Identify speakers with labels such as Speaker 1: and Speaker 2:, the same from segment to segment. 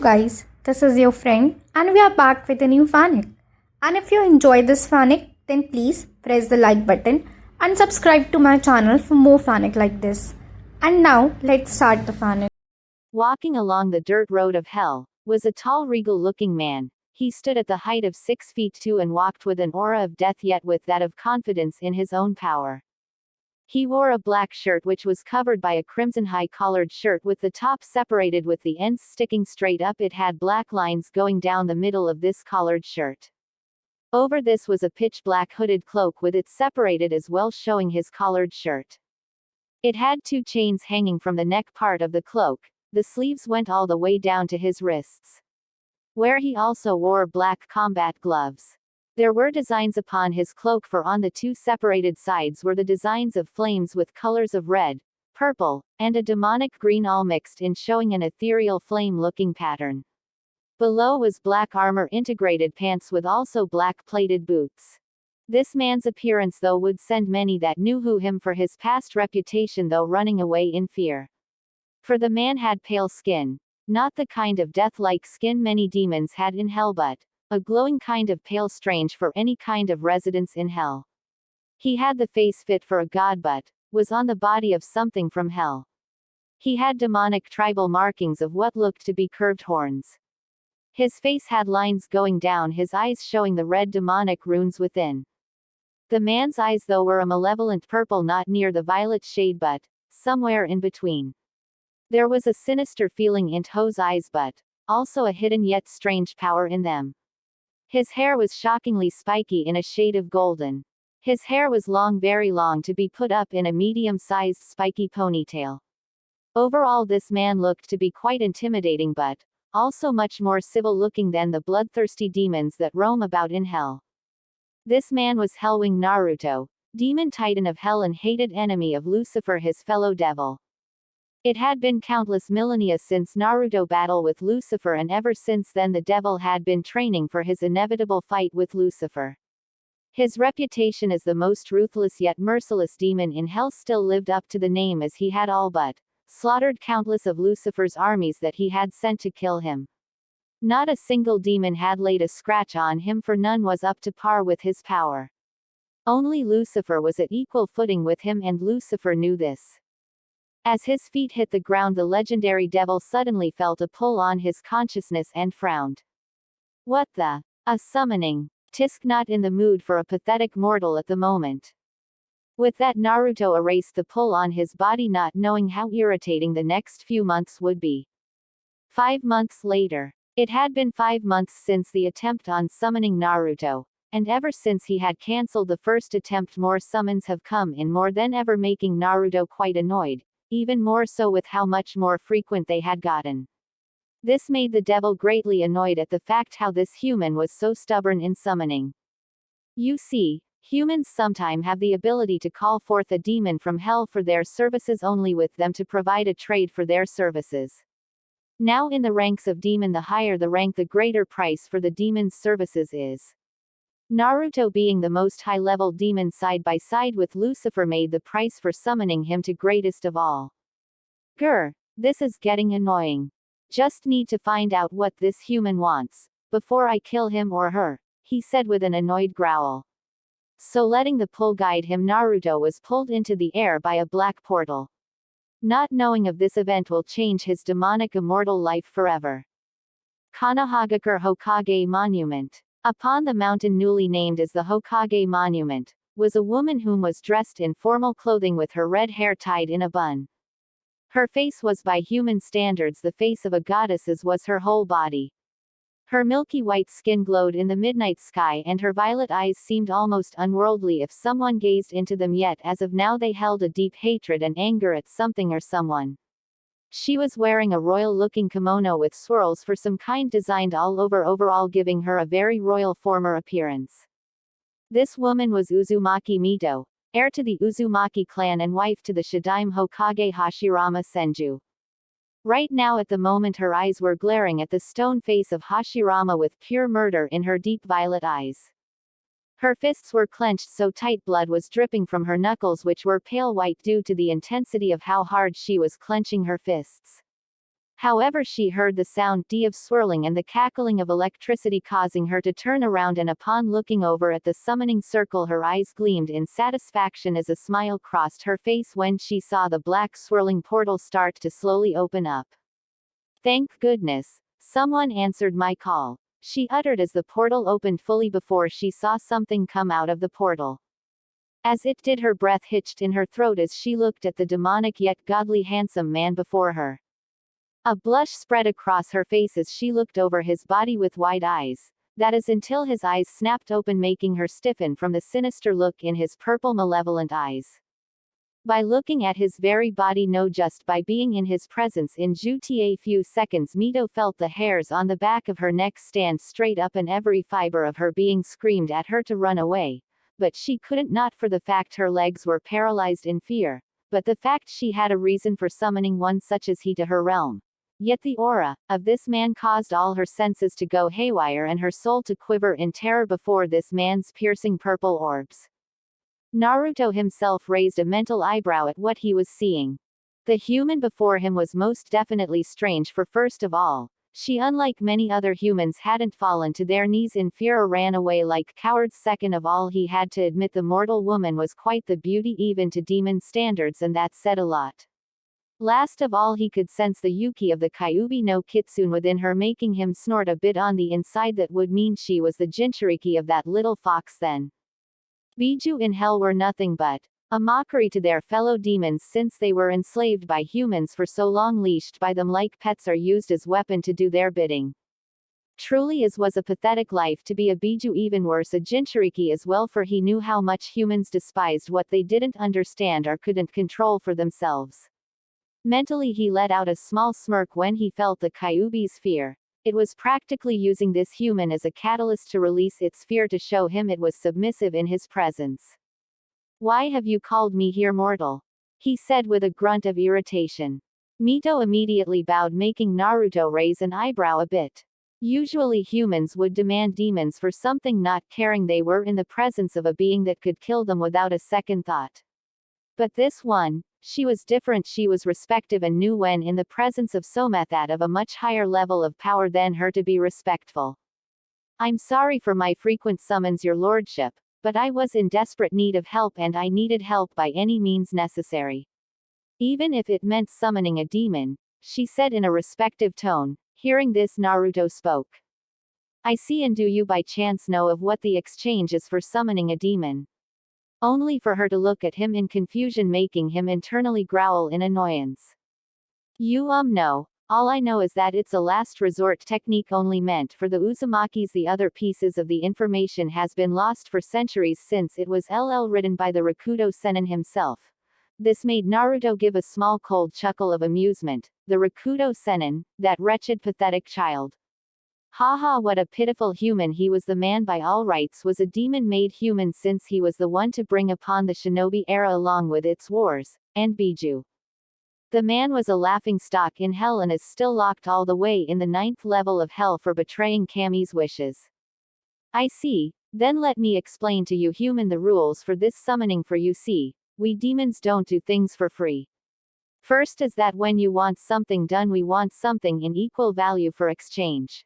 Speaker 1: guys, this is your friend, and we are back with a new fanfic. And if you enjoy this fanfic, then please press the like button and subscribe to my channel for more fanfic like this. And now, let's start the fanfic.
Speaker 2: Walking along the dirt road of hell was a tall, regal-looking man. He stood at the height of 6 feet 2 and walked with an aura of death, yet with that of confidence in his own power. He wore a black shirt which was covered by a crimson high-collared shirt with the top separated with the ends sticking straight up. It had black lines going down the middle of this collared shirt. Over this was a pitch-black hooded cloak with it separated as well, showing his collared shirt. It had 2 chains hanging from the neck part of the cloak. The sleeves went all the way down to his wrists, where he also wore black combat gloves. There were designs upon his cloak, for on the 2 separated sides were the designs of flames with colors of red, purple, and a demonic green, all mixed in, showing an ethereal flame-looking pattern. Below was black armor integrated pants with also black plated boots. This man's appearance though would send many that knew him for his past reputation though running away in fear. For the man had pale skin, not the kind of death-like skin many demons had in hell, but a glowing kind of pale, strange for any kind of residence in hell. He had the face fit for a god but was on the body of something from hell. He had demonic tribal markings of what looked to be curved horns. His face had lines going down his eyes, showing the red demonic runes within. The man's eyes though were a malevolent purple, not near the violet shade but somewhere in between. There was a sinister feeling in To's eyes, but also a hidden yet strange power in them. His hair was shockingly spiky in a shade of golden. His hair was long, very long, to be put up in a medium-sized spiky ponytail. Overall this man looked to be quite intimidating, but also much more civil-looking than the bloodthirsty demons that roam about in hell. This man was Hellwing Naruto, demon titan of hell and hated enemy of Lucifer, his fellow devil. It had been countless millennia since Naruto battle with Lucifer, and ever since then the devil had been training for his inevitable fight with Lucifer. His reputation as the most ruthless yet merciless demon in hell still lived up to the name, as he had all but slaughtered countless of Lucifer's armies that he had sent to kill him. Not a single demon had laid a scratch on him, for none was up to par with his power. Only Lucifer was at equal footing with him, and Lucifer knew this. As his feet hit the ground, the legendary devil suddenly felt a pull on his consciousness and frowned. What the? A summoning? Tisk, not in the mood for a pathetic mortal at the moment. With that, Naruto erased the pull on his body, not knowing how irritating the next few months would be. 5 months later. It had been 5 months since the attempt on summoning Naruto, and ever since he had cancelled the first attempt, more summons have come in, more than ever, making Naruto quite annoyed. Even more so with how much more frequent they had gotten. This made the devil greatly annoyed at the fact how this human was so stubborn in summoning. You see, humans sometime have the ability to call forth a demon from hell for their services, only with them to provide a trade for their services. Now in the ranks of demon, the higher the rank, the greater price for the demon's services is. Naruto, being the most high-level demon side by side with Lucifer, made the price for summoning him to greatest of all. Grr, this is getting annoying. Just need to find out what this human wants before I kill him or her, he said with an annoyed growl. So letting the pull guide him, Naruto was pulled into the air by a black portal. Not knowing of this event will change his demonic immortal life forever. Kanahagakure Hokage Monument. Upon the mountain newly named as the Hokage Monument, was a woman whom was dressed in formal clothing with her red hair tied in a bun. Her face was by human standards the face of a goddess, as was her whole body. Her milky white skin glowed in the midnight sky, and her violet eyes seemed almost unworldly if someone gazed into them, yet as of now they held a deep hatred and anger at something or someone. She was wearing a royal-looking kimono with swirls for some kind designed all over, overall giving her a very royal former appearance. This woman was Uzumaki Mito, heir to the Uzumaki clan and wife to the Shadaime Hokage Hashirama Senju. Right now at the moment her eyes were glaring at the stone face of Hashirama with pure murder in her deep violet eyes. Her fists were clenched so tight blood was dripping from her knuckles, which were pale white due to the intensity of how hard she was clenching her fists. However, she heard the sound of swirling and the cackling of electricity, causing her to turn around, and upon looking over at the summoning circle, her eyes gleamed in satisfaction as a smile crossed her face when she saw the black swirling portal start to slowly open up. "Thank goodness. Someone answered my call," she uttered as the portal opened fully before she saw something come out of the portal. As it did, her breath hitched in her throat as she looked at the demonic yet godly handsome man before her. A blush spread across her face as she looked over his body with wide eyes. That is, until his eyes snapped open, making her stiffen from the sinister look in his purple malevolent eyes. By looking at his very body, no, just by being in his presence in just a few seconds, Mito felt the hairs on the back of her neck stand straight up and every fiber of her being screamed at her to run away. But she couldn't, not for the fact her legs were paralyzed in fear, but the fact she had a reason for summoning one such as he to her realm. Yet the aura of this man caused all her senses to go haywire and her soul to quiver in terror before this man's piercing purple orbs. Naruto himself raised a mental eyebrow at what he was seeing. The human before him was most definitely strange, for first of all, she, unlike many other humans, hadn't fallen to their knees in fear or ran away like cowards. Second of all, he had to admit the mortal woman was quite the beauty even to demon standards, and that said a lot. Last of all, he could sense the Yuki of the Kyuubi no Kitsune within her, making him snort a bit on the inside. That would mean she was the Jinchuriki of that little fox then. Biju in hell were nothing but a mockery to their fellow demons, since they were enslaved by humans for so long, leashed by them like pets, are used as weapon to do their bidding. Truly as was a pathetic life to be a Biju, even worse a Jinchuriki as well, for he knew how much humans despised what they didn't understand or couldn't control for themselves. Mentally, he let out a small smirk when he felt the Kyuubi's fear. It was practically using this human as a catalyst to release its fear, to show him it was submissive in his presence. "Why have you called me here, mortal?" he said with a grunt of irritation. Mito immediately bowed, making Naruto raise an eyebrow a bit. Usually humans would demand demons for something, not caring they were in the presence of a being that could kill them without a second thought. But this one, she was different. She was respective and knew when in the presence of that of a much higher level of power than her to be respectful. "I'm sorry for my frequent summons, your lordship, but I was in desperate need of help and I needed help by any means necessary. Even if it meant summoning a demon," she said in a respective tone. Hearing this, Naruto spoke. "I see, and do you by chance know of what the exchange is for summoning a demon?" Only for her to look at him in confusion, making him internally growl in annoyance. No. All I know is that it's a last resort technique only meant for the Uzumakis. The other pieces of the information has been lost for centuries, since it was written by the Rakudo Sennin himself." This made Naruto give a small cold chuckle of amusement. The Rakudo Sennin, that wretched pathetic child. Haha, what a pitiful human he was. The man by all rights was a demon-made human, since he was the one to bring upon the shinobi era along with its wars, and Biju. The man was a laughingstock in hell and is still locked all the way in the 9th level of hell for betraying Kami's wishes. "I see. Then let me explain to you, human, the rules for this summoning. For you see, we demons don't do things for free. First is that when you want something done, we want something in equal value for exchange.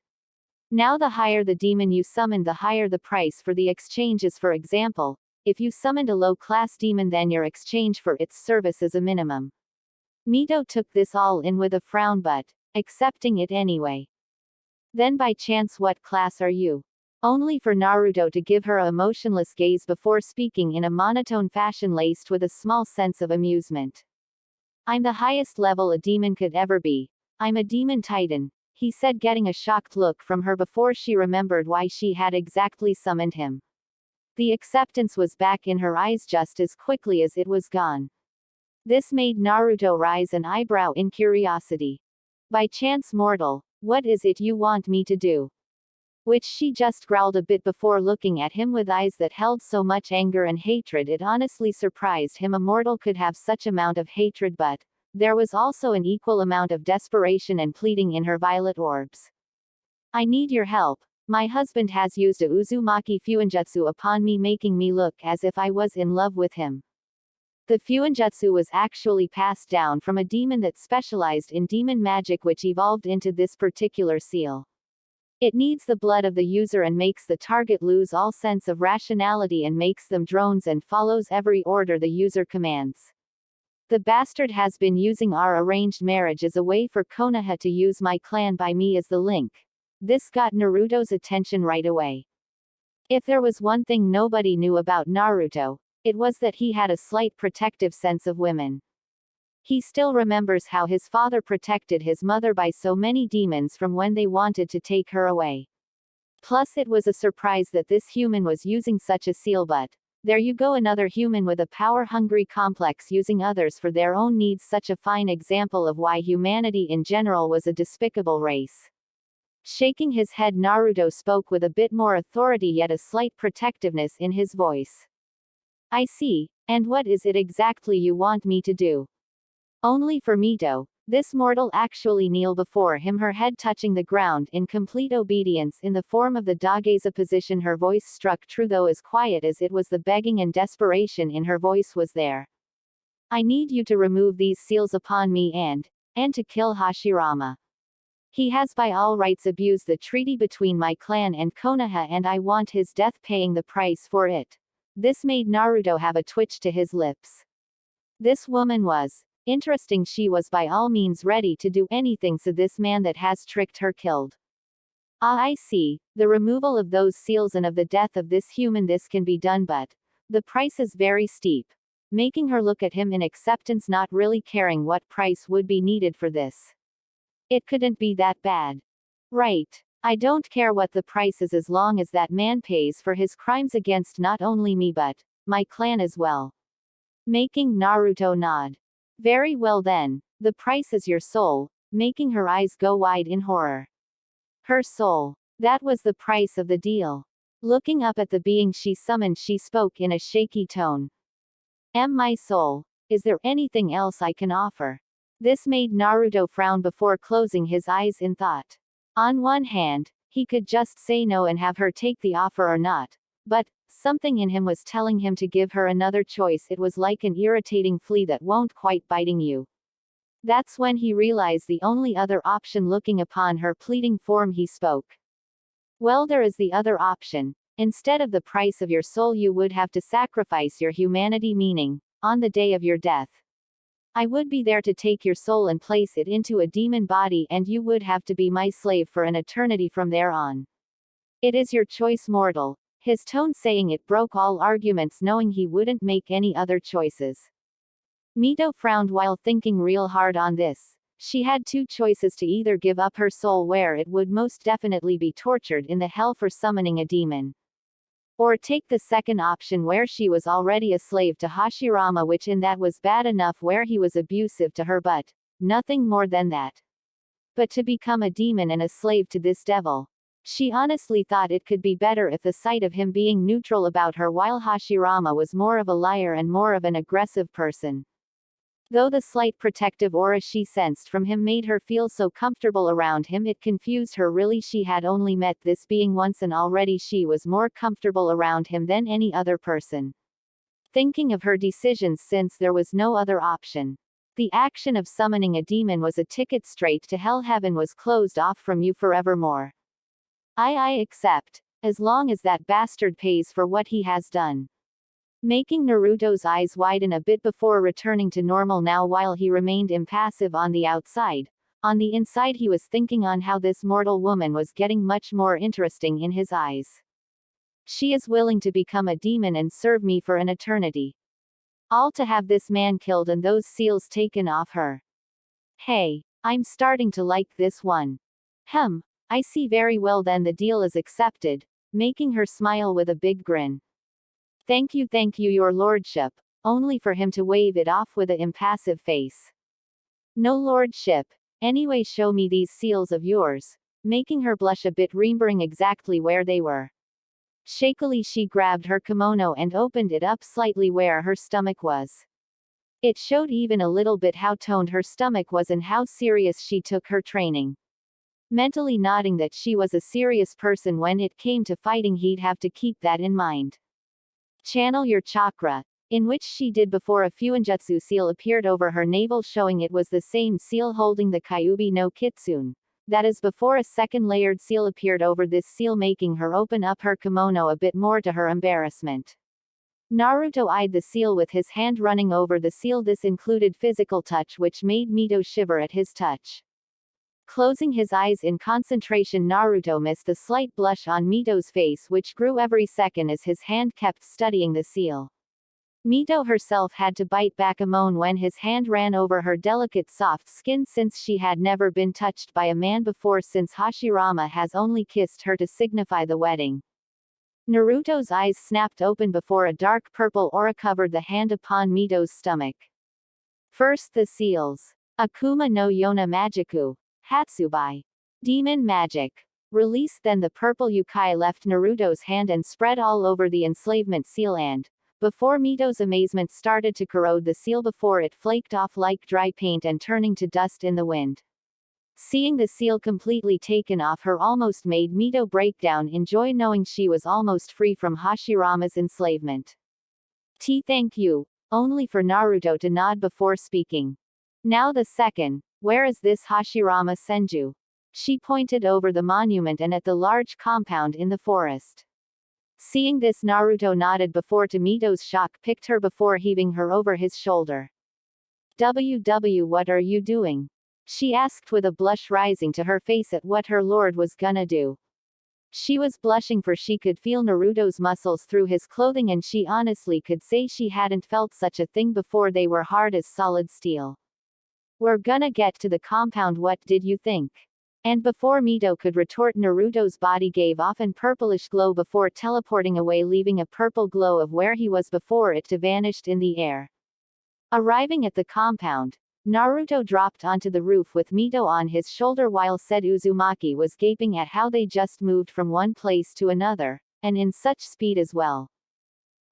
Speaker 2: Now the higher the demon you summon, the higher the price for the exchange is. For example, if you summoned a low-class demon, then your exchange for its service is a minimum." Mito took this all in with a frown, but accepting it anyway. "Then by chance what class are you?" Only for Naruto to give her a emotionless gaze before speaking in a monotone fashion laced with a small sense of amusement. "I'm the highest level a demon could ever be. I'm a demon titan," he said, getting a shocked look from her before she remembered why she had exactly summoned him. The acceptance was back in her eyes just as quickly as it was gone. This made Naruto raise an eyebrow in curiosity. "By chance, mortal, what is it you want me to do?" Which she just growled a bit before looking at him with eyes that held so much anger and hatred. It honestly surprised him a mortal could have such amount of hatred, but there was also an equal amount of desperation and pleading in her violet orbs. "I need your help. My husband has used a Uzumaki fuinjutsu upon me, making me look as if I was in love with him." The Fuinjutsu was actually passed down from a demon that specialized in demon magic which evolved into this particular seal. It needs the blood of the user and makes the target lose all sense of rationality and makes them drones and follows every order the user commands. The bastard has been using our arranged marriage as a way for Konoha to use my clan by me as the link. This got Naruto's attention right away. If there was one thing nobody knew about Naruto, it was that he had a slight protective sense of women. He still remembers how his father protected his mother by so many demons from when they wanted to take her away. Plus it was a surprise that this human was using such a seal, but there you go, another human with a power-hungry complex using others for their own needs, such a fine example of why humanity in general was a despicable race. Shaking his head, Naruto spoke with a bit more authority yet a slight protectiveness in his voice. I see, and what is it exactly you want me to do? Only for Mito, this mortal actually kneel before him, her head touching the ground in complete obedience in the form of the Dageza position. Her voice struck true, though as quiet as it was. The begging and desperation in her voice was there. I need you to remove these seals upon me and to kill Hashirama. He has by all rights abused the treaty between my clan and Konoha, and I want his death, paying the price for it. This made Naruto have a twitch to his lips. This woman was interesting. She was by all means ready to do anything so this man that has tricked her killed. Ah, I see, the removal of those seals and of the death of this human. This can be done, but the price is very steep. Making her look at him in acceptance, not really caring what price would be needed for this. It couldn't be that bad. Right. I don't care what the price is as long as that man pays for his crimes against not only me but my clan as well. Making Naruto nod. Very well then, the price is your soul, making her eyes go wide in horror. Her soul. That was the price of the deal. Looking up at the being she summoned, she spoke in a shaky tone. My soul. Is there anything else I can offer? This made Naruto frown before closing his eyes in thought. On one hand, he could just say no and have her take the offer or not, but something in him was telling him to give her another choice. It was like an irritating flea that won't quite biting you. That's when he realized the only other option. Looking upon her pleading form, he spoke. Well, there is the other option. Instead of the price of your soul, you would have to sacrifice your humanity, meaning, on the day of your death, I would be there to take your soul and place it into a demon body, and you would have to be my slave for an eternity from there on. It is your choice, mortal. His tone saying it broke all arguments, knowing he wouldn't make any other choices. Mito frowned while thinking real hard on this. She had two choices: to either give up her soul, where it would most definitely be tortured in the hell for summoning a demon, or take the second option where she was already a slave to Hashirama, which in that was bad enough, where he was abusive to her, but nothing more than that. But to become a demon and a slave to this devil. She honestly thought it could be better if the sight of him being neutral about her, while Hashirama was more of a liar and more of an aggressive person. Though the slight protective aura she sensed from him made her feel so comfortable around him, it confused her. Really, she had only met this being once, and already she was more comfortable around him than any other person. Thinking of her decisions, since there was no other option. The action of summoning a demon was a ticket straight to hell. Heaven was closed off from you forevermore. I accept, as long as that bastard pays for what he has done. Making Naruto's eyes widen a bit before returning to normal now. While he remained impassive on the outside, on the inside he was thinking on how this mortal woman was getting much more interesting in his eyes. She is willing to become a demon and serve me for an eternity. All to have this man killed and those seals taken off her. Hey, I'm starting to like this one. I see. Very well then, the deal is accepted, making her smile with a big grin. Thank you, your lordship, only for him to wave it off with an impassive face. No lordship. Anyway, show me these seals of yours. Making her blush a bit, remembering exactly where they were. Shakily she grabbed her kimono and opened it up slightly where her stomach was. It showed even a little bit how toned her stomach was and how serious she took her training. Mentally nodding that she was a serious person when it came to fighting, he'd have to keep that in mind. Channel your chakra. in which she did before a fuinjutsu seal appeared over her navel, showing it was the same seal holding the Kyuubi no Kitsune. That is before a second layered seal appeared over this seal, making her open up her kimono a bit more to her embarrassment. Naruto eyed the seal with his hand running over the seal. This included physical touch, which made Mito shiver at his touch. Closing his eyes in concentration, Naruto missed the slight blush on Mito's face, which grew every second as his hand kept studying the seal. Mito herself had to bite back a moan when his hand ran over her delicate soft skin, since she had never been touched by a man before, since Hashirama has only kissed her to signify the wedding. Naruto's eyes snapped open before a dark purple aura covered the hand upon Mito's stomach. First the seals. Akuma no Yona Magiku. Hatsubai. Demon magic. Release. Then the purple yukai left Naruto's hand and spread all over the enslavement seal, and, before Mito's amazement, started to corrode the seal before it flaked off like dry paint and turning to dust in the wind. Seeing the seal completely taken off her almost made Mito break down in joy, knowing she was almost free from Hashirama's enslavement. Thank you, only for Naruto to nod before speaking. Now the second. Where is this Hashirama Senju? She pointed over the monument and at the large compound in the forest. Seeing this, Naruto nodded before, to Mito's shock, picked her before heaving her over his shoulder. What are you doing? She asked with a blush rising to her face at what her lord was gonna do. She was blushing, for she could feel Naruto's muscles through his clothing, and she honestly could say she hadn't felt such a thing before. They were hard as solid steel. We're gonna get to the compound, what did you think? And before Mito could retort, Naruto's body gave off an purplish glow before teleporting away, leaving a purple glow of where he was before it to vanished in the air. Arriving at the compound, Naruto dropped onto the roof with Mito on his shoulder, while said Uzumaki was gaping at how they just moved from one place to another, and in such speed as well.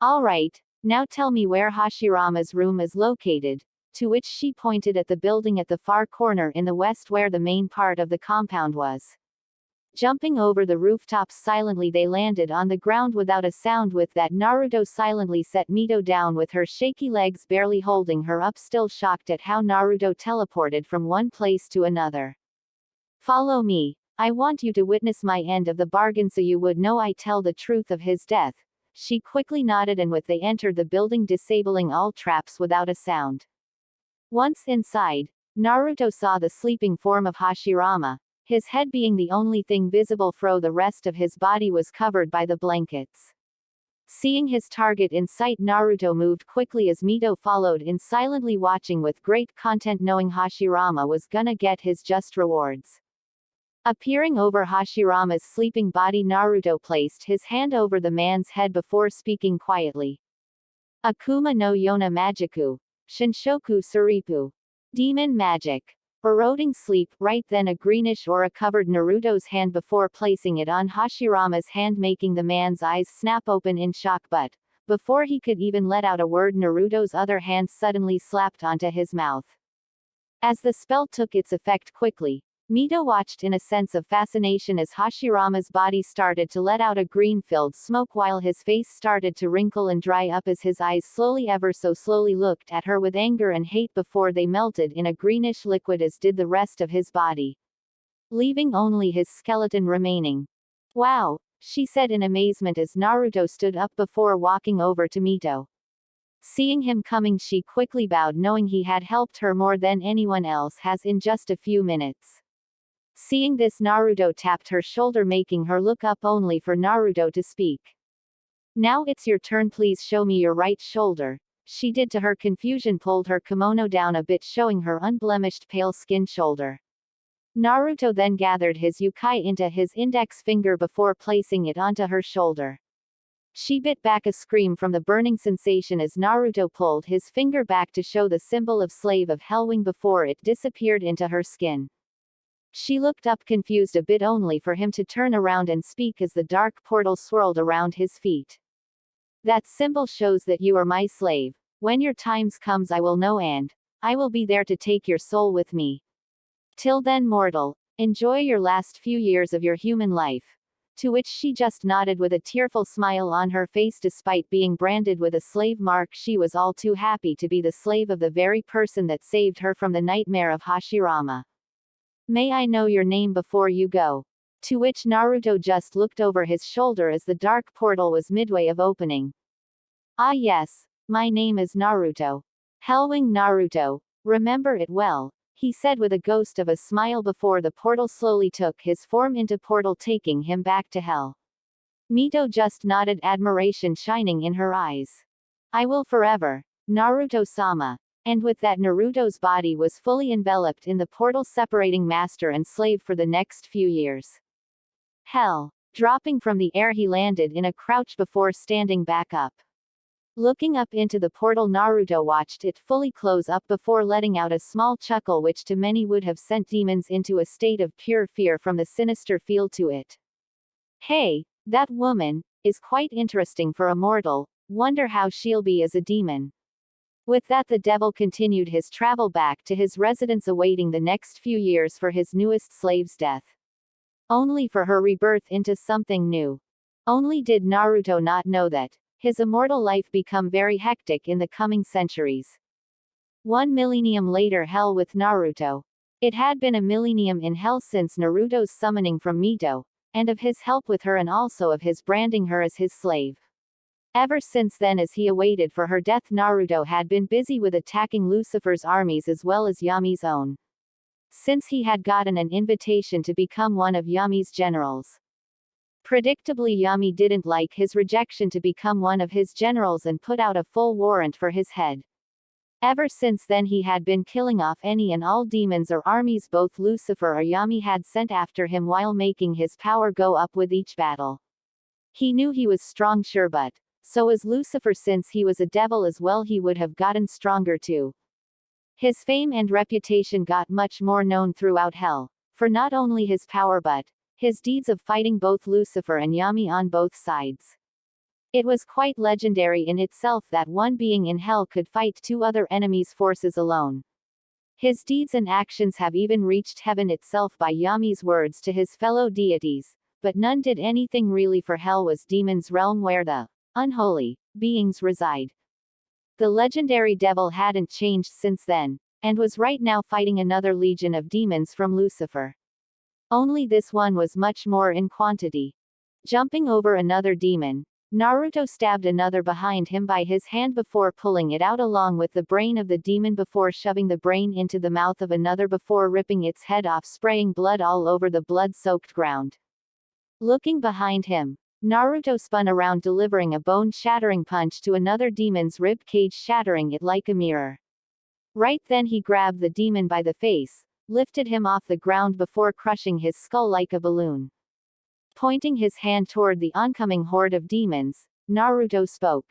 Speaker 2: Alright, now tell me where Hashirama's room is located, to which she pointed at the building at the far corner in the west where the main part of the compound was. Jumping over the rooftops silently, they landed on the ground without a sound. With that, Naruto silently set Mito down with her shaky legs barely holding her up, still shocked at how Naruto teleported from one place to another. Follow me. I want you to witness my end of the bargain so you would know I tell the truth of his death. She quickly nodded, and with they entered the building, disabling all traps without a sound. Once inside, Naruto saw the sleeping form of Hashirama, his head being the only thing visible, for the rest of his body was covered by the blankets. Seeing his target in sight, Naruto moved quickly as Mito followed in, silently watching with great content, knowing Hashirama was gonna get his just rewards. Appearing over Hashirama's sleeping body, Naruto placed his hand over the man's head before speaking quietly. Akuma no Yona Magiku. Shinshoku Suripu. Demon magic. Eroding sleep. Right then a greenish aura covered Naruto's hand before placing it on Hashirama's hand, making the man's eyes snap open in shock, but, before he could even let out a word, Naruto's other hand suddenly slapped onto his mouth. As the spell took its effect quickly, Mito watched in a sense of fascination as Hashirama's body started to let out a green-filled smoke, while his face started to wrinkle and dry up as his eyes slowly, ever so slowly, looked at her with anger and hate before they melted in a greenish liquid, as did the rest of his body, leaving only his skeleton remaining. Wow, she said in amazement as Naruto stood up before walking over to Mito. Seeing him coming, she quickly bowed, knowing he had helped her more than anyone else has in just a few minutes. Seeing this, Naruto tapped her shoulder, making her look up, only for Naruto to speak. Now it's your turn, please show me your right shoulder. She did, to her confusion, pulled her kimono down a bit, showing her unblemished pale skin shoulder. Naruto then gathered his yukai into his index finger before placing it onto her shoulder. She bit back a scream from the burning sensation as Naruto pulled his finger back to show the symbol of Slave of Hellwing before it disappeared into her skin. She looked up confused a bit, only for him to turn around and speak as the dark portal swirled around his feet. That symbol shows that you are my slave. When your times comes, I will know, and I will be there to take your soul with me. Till then, mortal, enjoy your last few years of your human life. To which she just nodded with a tearful smile on her face. Despite being branded with a slave mark, she was all too happy to be the slave of the very person that saved her from the nightmare of Hashirama. May I know your name before you go? To which Naruto just looked over his shoulder as the dark portal was midway of opening. Ah yes, my name is Naruto. Hellwing Naruto, remember it well, he said with a ghost of a smile before the portal slowly took his form into portal, taking him back to hell. Mito just nodded, admiration shining in her eyes. I will forever, Naruto-sama. And with that, Naruto's body was fully enveloped in the portal separating master and slave for the next few years. Hell. Dropping from the air, he landed in a crouch before standing back up. Looking up into the portal, Naruto watched it fully close up before letting out a small chuckle, which to many would have sent demons into a state of pure fear from the sinister feel to it. Hey, that woman is quite interesting for a mortal. Wonder how she'll be as a demon. With that, the devil continued his travel back to his residence, awaiting the next few years for his newest slave's death. Only for her rebirth into something new. Only did Naruto not know that his immortal life become very hectic in the coming centuries. 1 millennium later, hell with Naruto. It had been a millennium in hell since Naruto's summoning from Mito, and of his help with her, and also of his branding her as his slave. Ever since then, as he awaited for her death, Naruto had been busy with attacking Lucifer's armies as well as Yami's own. Since he had gotten an invitation to become one of Yami's generals. Predictably, Yami didn't like his rejection to become one of his generals and put out a full warrant for his head. Ever since then, he had been killing off any and all demons or armies both Lucifer or Yami had sent after him, while making his power go up with each battle. He knew he was strong, sure, but so was Lucifer. Since he was a devil as well, he would have gotten stronger too. His fame and reputation got much more known throughout hell, for not only his power but his deeds of fighting both Lucifer and Yami on both sides. It was quite legendary in itself that one being in hell could fight two other enemies' forces alone. His deeds and actions have even reached heaven itself by Yami's words to his fellow deities, but none did anything really, for hell was demons' realm where the unholy beings reside. The legendary devil hadn't changed since then, and was right now fighting another legion of demons from Lucifer. Only this one was much more in quantity. Jumping over another demon, Naruto stabbed another behind him by his hand before pulling it out along with the brain of the demon, before shoving the brain into the mouth of another before ripping its head off, spraying blood all over the blood-soaked ground. Looking behind him, Naruto spun around, delivering a bone-shattering punch to another demon's rib cage, shattering it like a mirror. Right then he grabbed the demon by the face, lifted him off the ground before crushing his skull like a balloon. Pointing his hand toward the oncoming horde of demons, Naruto spoke.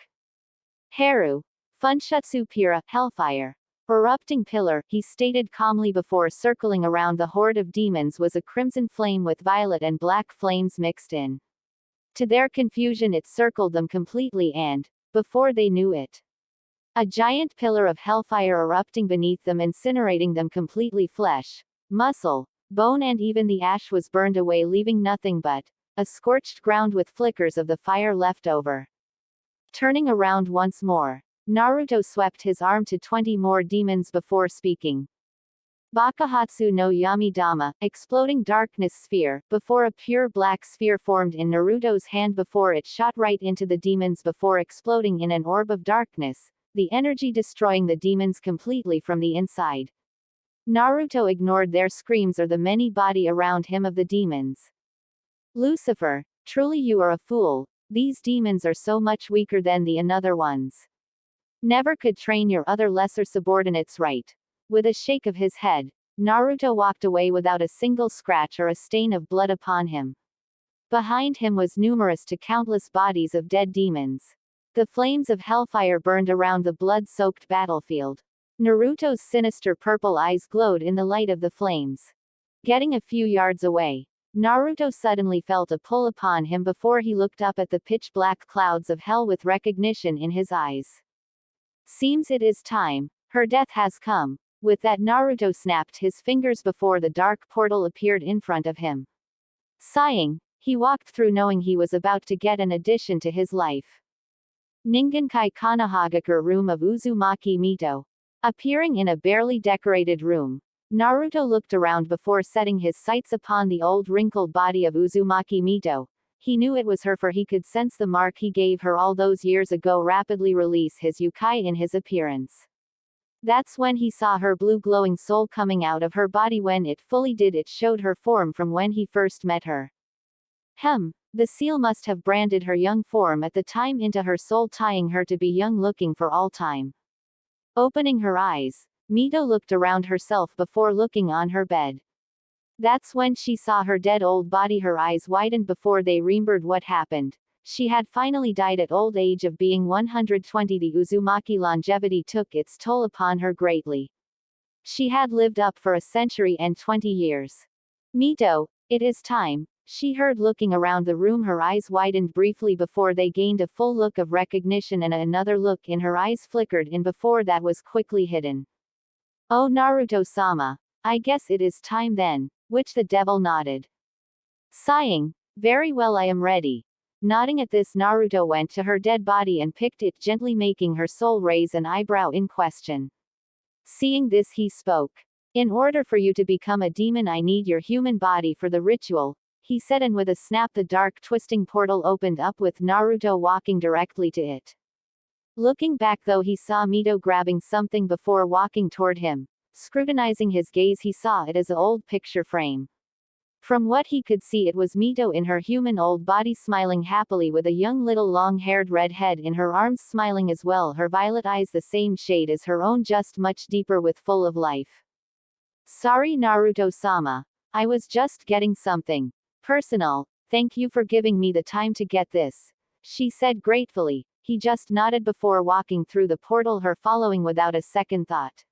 Speaker 2: Haru, Funshutsu Pira, Hellfire. Erupting pillar, he stated calmly before circling around the horde of demons was a crimson flame with violet and black flames mixed in. To their confusion, it circled them completely and, before they knew it, a giant pillar of hellfire erupting beneath them, incinerating them completely. Flesh, muscle, bone and even the ash was burned away, leaving nothing but a scorched ground with flickers of the fire left over. Turning around once more, Naruto swept his arm to 20 more demons before speaking. Bakahatsu no Yami-dama, exploding darkness sphere, before a pure black sphere formed in Naruto's hand before it shot right into the demons before exploding in an orb of darkness, the energy destroying the demons completely from the inside. Naruto ignored their screams or the many body around him of the demons. Lucifer, truly you are a fool, these demons are so much weaker than the another ones. Never could train your other lesser subordinates right. With a shake of his head, Naruto walked away without a single scratch or a stain of blood upon him. Behind him was numerous to countless bodies of dead demons. The flames of hellfire burned around the blood-soaked battlefield. Naruto's sinister purple eyes glowed in the light of the flames. Getting a few yards away, Naruto suddenly felt a pull upon him before he looked up at the pitch-black clouds of hell with recognition in his eyes. Seems it is time, her death has come. With that, Naruto snapped his fingers before the dark portal appeared in front of him. Sighing, He walked through knowing he was about to get an addition to his life. Ningenkai Kanahagakure room of Uzumaki Mito. Appearing in a barely decorated room, Naruto looked around before setting his sights upon the old wrinkled body of Uzumaki Mito. He knew it was her, for he could sense the mark he gave her all those years ago rapidly release his yukai in his appearance. That's when he saw her blue glowing soul coming out of her body. When it fully did, it showed her form from when he first met her. The seal must have branded her young form at the time into her soul, tying her to be young looking for all time. Opening her eyes, Mito looked around herself before looking on her bed. That's when she saw her dead old body. Her eyes widened before they remembered what happened. She had finally died at old age of being 120. The Uzumaki longevity took its toll upon her greatly. She had lived up for a century and 20 years. Mito, it is time, she heard looking around the room. Her eyes widened briefly before they gained a full look of recognition, and another look in her eyes flickered in before that was quickly hidden. Oh, Naruto-sama, I guess it is time then, which the devil nodded. Sighing, very well, I am ready. Nodding at this, Naruto went to her dead body and picked it gently, making her soul raise an eyebrow in question. Seeing this, he spoke. In order for you to become a demon, I need your human body for the ritual, he said, and with a snap the dark twisting portal opened up with Naruto walking directly to it. Looking back though, he saw Mito grabbing something before walking toward him. Scrutinizing his gaze, he saw it as an old picture frame. From what he could see, it was Mito in her human old body, smiling happily with a young little long-haired red head in her arms, smiling as well, her violet eyes the same shade as her own, just much deeper with full of life. Sorry Naruto-sama. I was just getting something personal. Thank you for giving me the time to get this, she said gratefully. He just nodded before walking through the portal, her following without a second thought.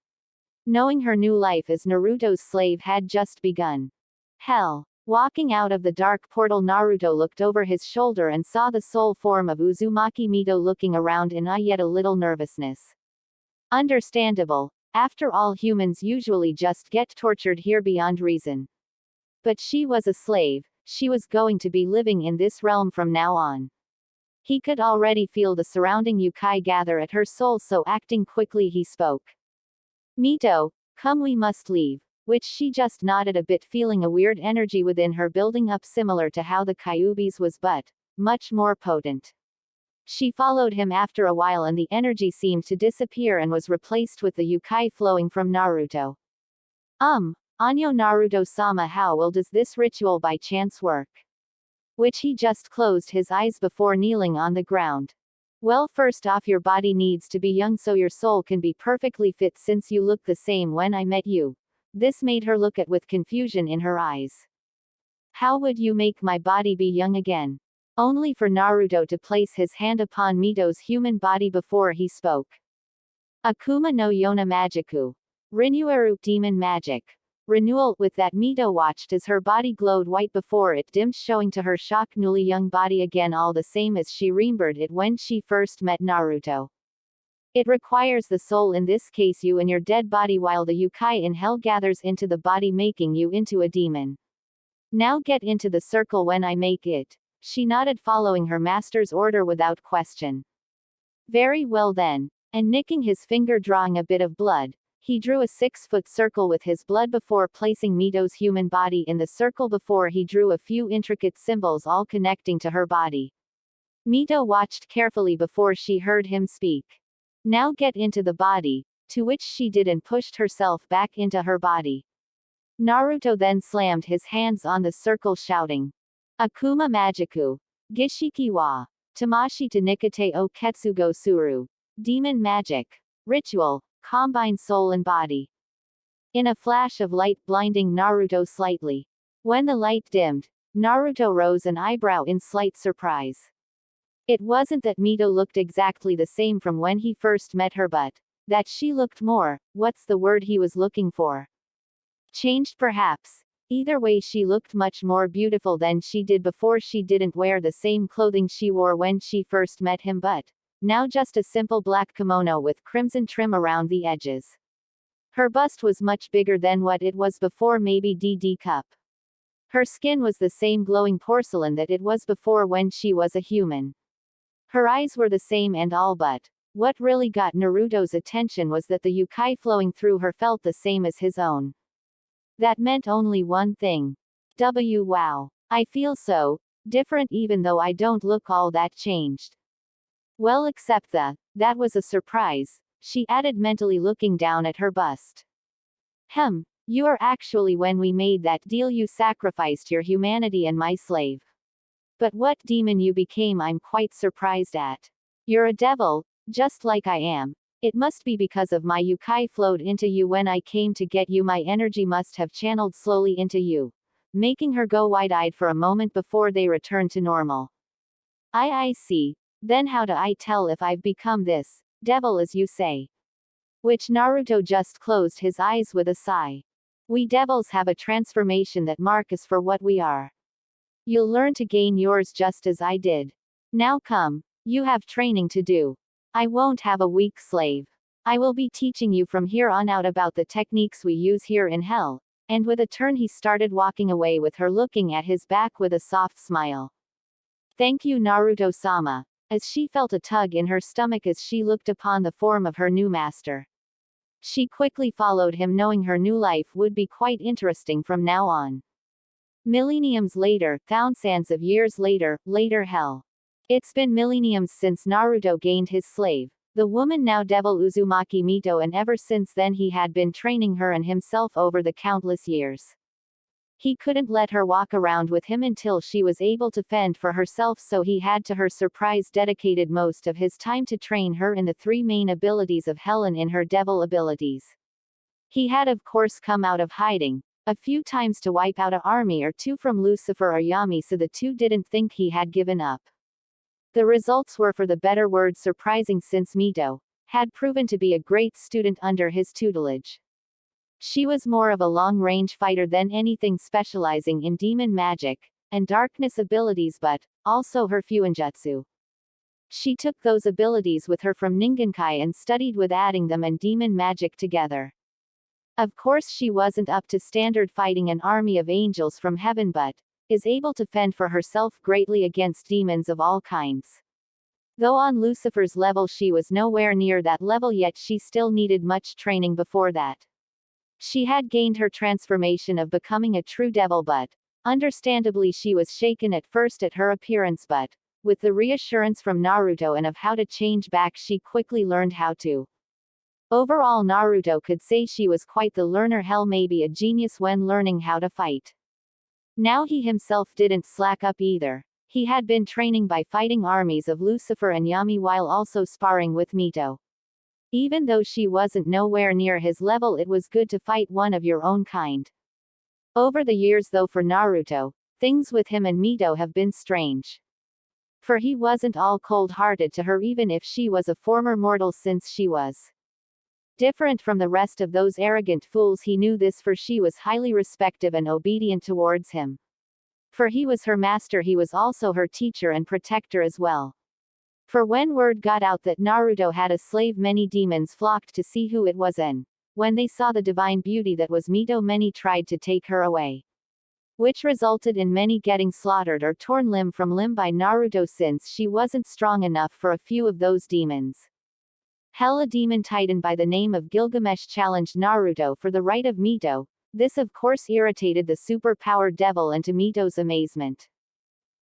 Speaker 2: Knowing her new life as Naruto's slave had just begun. Hell. Walking out of the dark portal, Naruto looked over his shoulder and saw the soul form of Uzumaki Mito looking around in yet a little nervousness. Understandable. After all, humans usually just get tortured here beyond reason. But she was a slave, she was going to be living in this realm from now on. He could already feel the surrounding yukai gather at her soul, so acting quickly he spoke. Mito, come, we must leave. Which she just nodded a bit, feeling a weird energy within her building up, similar to how the Kyuubi's was, but much more potent. She followed him after a while, and the energy seemed to disappear and was replaced with the yukai flowing from Naruto. Anyo Naruto-sama, how well does this ritual by chance work? Which he just closed his eyes before kneeling on the ground. Well, first off, your body needs to be young so your soul can be perfectly fit, since you look the same when I met you. This made her look at with confusion in her eyes. How would you make my body be young again? Only for Naruto to place his hand upon Mito's human body before he spoke. Akuma no Yona Magiku. Rinueru, demon magic. Renewal. With that, Mito watched as her body glowed white before it dimmed, showing to her shock newly young body again, all the same as she remembered it when she first met Naruto. It requires the soul, in this case you, in your dead body, while the yukai in hell gathers into the body, making you into a demon. Now get into the circle when I make it. She nodded, following her master's order without question. Very well then. And nicking his finger, drawing a bit of blood, he drew a 6-foot circle with his blood before placing Mito's human body in the circle. Before he drew a few intricate symbols, all connecting to her body. Mito watched carefully before she heard him speak. Now get into the body, to which she did and pushed herself back into her body. Naruto then slammed his hands on the circle, shouting, Akuma Magiku. Gishiki wa. Tamashi to Nikate o Ketsugo Suru. Demon magic. Ritual. Combine soul and body. In a flash of light, blinding Naruto slightly. When the light dimmed, Naruto rose an eyebrow in slight surprise. It wasn't that Mito looked exactly the same from when he first met her, but that she looked more, what's the word he was looking for? Changed, perhaps. Either way, she looked much more beautiful than she did before. She didn't wear the same clothing she wore when she first met him, but now just a simple black kimono with crimson trim around the edges. Her bust was much bigger than what it was before, maybe DD cup. Her skin was the same glowing porcelain that it was before when she was a human. Her eyes were the same and all, but what really got Naruto's attention was that the yukai flowing through her felt the same as his own. That meant only one thing. Wow. I feel so different even though I don't look all that changed. Well, except that was a surprise, she added mentally, looking down at her bust. You are actually, when we made that deal you sacrificed your humanity and my slave. But what demon you became I'm quite surprised at. You're a devil, just like I am. It must be because of my yukai flowed into you when I came to get you. My energy must have channeled slowly into you, making her go wide-eyed for a moment before they returned to normal. I see. Then how do I tell if I've become this devil as you say? Which Naruto just closed his eyes with a sigh. We devils have a transformation that mark us for what we are. You'll learn to gain yours just as I did. Now come, you have training to do. I won't have a weak slave. I will be teaching you from here on out about the techniques we use here in hell. And with a turn he started walking away with her looking at his back with a soft smile. Thank you, Naruto-sama, as she felt a tug in her stomach as she looked upon the form of her new master. She quickly followed him, knowing her new life would be quite interesting from now on. Millenniums later, thousands of years later, hell. It's been millenniums since Naruto gained his slave, the woman now devil Uzumaki Mito, and ever since then he had been training her and himself over the countless years. He couldn't let her walk around with him until she was able to fend for herself, so he had, to her surprise, dedicated most of his time to train her in the three main abilities of hell and in her devil abilities. He had of course come out of hiding a few times to wipe out an army or two from Lucifer or Yami, so the two didn't think he had given up. The results were, for the better word, surprising, since Mito had proven to be a great student under his tutelage. She was more of a long-range fighter than anything, specializing in demon magic and darkness abilities, but also her fuinjutsu. She took those abilities with her from Ningenkai and studied with adding them and demon magic together. Of course she wasn't up to standard fighting an army of angels from heaven, but is able to fend for herself greatly against demons of all kinds. Though on Lucifer's level she was nowhere near that level yet, she still needed much training before that. She had gained her transformation of becoming a true devil, but understandably she was shaken at first at her appearance, but with the reassurance from Naruto and of how to change back, she quickly learned how to. Overall, Naruto could say she was quite the learner, hell, maybe a genius when learning how to fight. Now he himself didn't slack up either. He had been training by fighting armies of Lucifer and Yami while also sparring with Mito. Even though she wasn't nowhere near his level, it was good to fight one of your own kind. Over the years though, for Naruto, things with him and Mito have been strange. For he wasn't all cold-hearted to her, even if she was a former mortal, since she was different from the rest of those arrogant fools. He knew this, for she was highly respectful and obedient towards him. For he was her master, he was also her teacher and protector as well. For when word got out that Naruto had a slave, many demons flocked to see who it was, and when they saw the divine beauty that was Mito, many tried to take her away, which resulted in many getting slaughtered or torn limb from limb by Naruto, since she wasn't strong enough for a few of those demons. Hell, a demon titan by the name of Gilgamesh challenged Naruto for the right of Mito. This of course irritated the super-powered devil, and to Mito's amazement,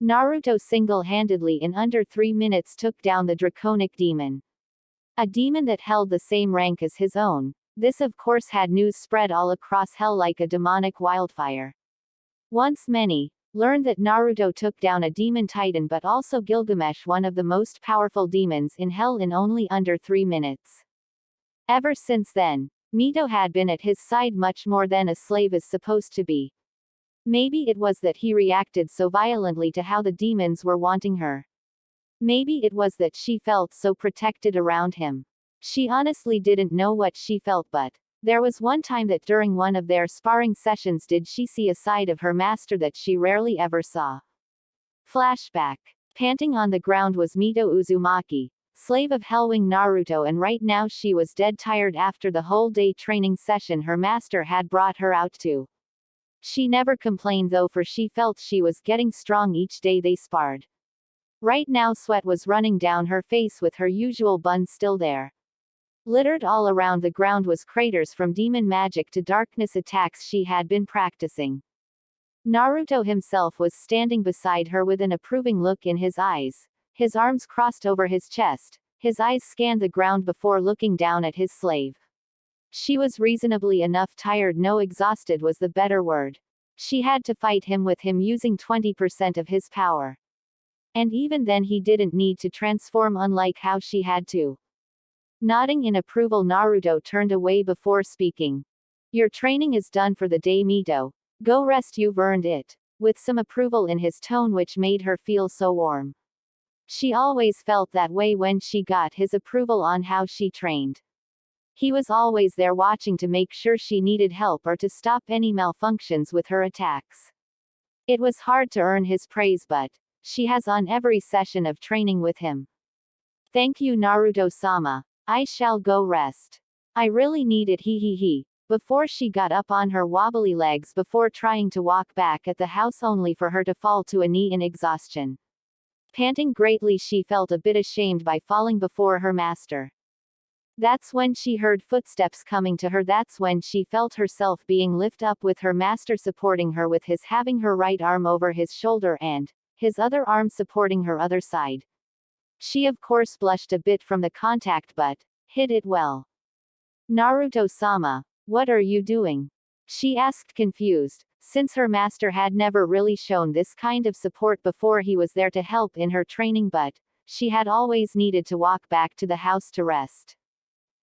Speaker 2: Naruto single-handedly in under 3 minutes took down the draconic demon. A demon that held the same rank as his own. This of course had news spread all across hell like a demonic wildfire. Once many learned that Naruto took down a demon titan, but also Gilgamesh, one of the most powerful demons in hell, in only under 3 minutes. Ever since then, Mito had been at his side much more than a slave is supposed to be. Maybe it was that he reacted so violently to how the demons were wanting her. Maybe it was that she felt so protected around him. She honestly didn't know what she felt, but there was one time that during one of their sparring sessions did she see a side of her master that she rarely ever saw. Flashback. Panting on the ground was Mito Uzumaki, slave of Hellwing Naruto, and right now she was dead tired after the whole day training session her master had brought her out to. She never complained though, for she felt she was getting strong each day they sparred. Right now sweat was running down her face with her usual bun still there. Littered all around the ground was craters from demon magic to darkness attacks she had been practicing. Naruto himself was standing beside her with an approving look in his eyes, his arms crossed over his chest, his eyes scanned the ground before looking down at his slave. She was reasonably enough tired, no, exhausted was the better word. She had to fight him with him using 20% of his power. And even then he didn't need to transform, unlike how she had to. Nodding in approval, Naruto turned away before speaking. Your training is done for the day, Mito. Go rest, you've earned it. With some approval in his tone which made her feel so warm. She always felt that way when she got his approval on how she trained. He was always there watching to make sure she needed help or to stop any malfunctions with her attacks. It was hard to earn his praise, but she has on every session of training with him. Thank you, Naruto-sama. I shall go rest. I really need it, he. Before she got up on her wobbly legs before trying to walk back at the house, only for her to fall to a knee in exhaustion. Panting greatly, she felt a bit ashamed by falling before her master. That's when she heard footsteps coming to her. That's when she felt herself being lifted up with her master supporting her, with his having her right arm over his shoulder and his other arm supporting her other side. She of course blushed a bit from the contact but hid it well. Naruto-sama, what are you doing? She asked, confused, since her master had never really shown this kind of support before. He was there to help in her training, but she had always needed to walk back to the house to rest.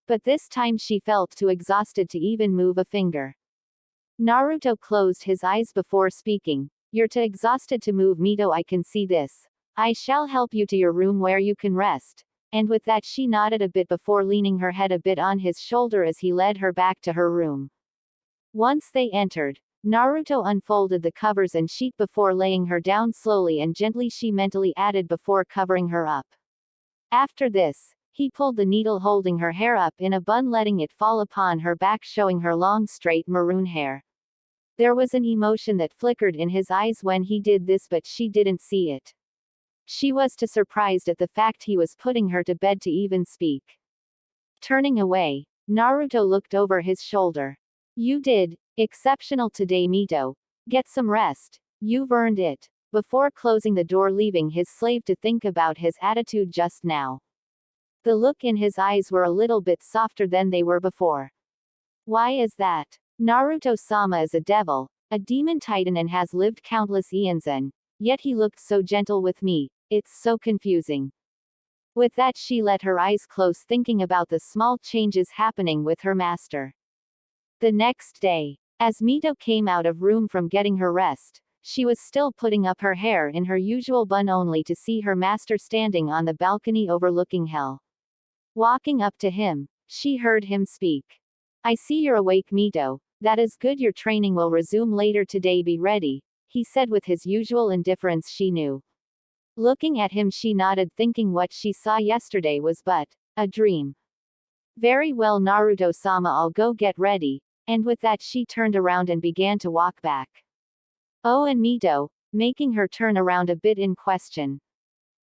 Speaker 2: But this time she felt too exhausted to even move a finger. Naruto closed his eyes before speaking. You're too exhausted to move, Mito, I can see this. I shall help you to your room where you can rest. And with that she nodded a bit before leaning her head a bit on his shoulder as he led her back to her room. Once they entered, Naruto unfolded the covers and sheet before laying her down slowly and gently, she mentally added, before covering her up. After this, he pulled the needle holding her hair up in a bun, letting it fall upon her back, showing her long straight maroon hair. There was an emotion that flickered in his eyes when he did this, but she didn't see it. She was too surprised at the fact he was putting her to bed to even speak. Turning away, Naruto looked over his shoulder. You did exceptional today, Mito. Get some rest. You've earned it. Before closing the door, leaving his slave to think about his attitude just now. The look in his eyes were a little bit softer than they were before. Why is that? Naruto-sama is a devil, a demon titan, and has lived countless eons, and yet he looked so gentle with me. It's so confusing. With that she let her eyes close, thinking about the small changes happening with her master. The next day, as Mito came out of room from getting her rest, she was still putting up her hair in her usual bun, only to see her master standing on the balcony overlooking hell. Walking up to him, she heard him speak. I see you're awake, Mito. That is good. Your training will resume later today. Be ready, he said with his usual indifference. She knew. Looking at him, she nodded, thinking what she saw yesterday was but a dream. Very well, Naruto-sama, I'll go get ready. And with that she turned around and began to walk back. Oh, and Mito, making her turn around a bit in question.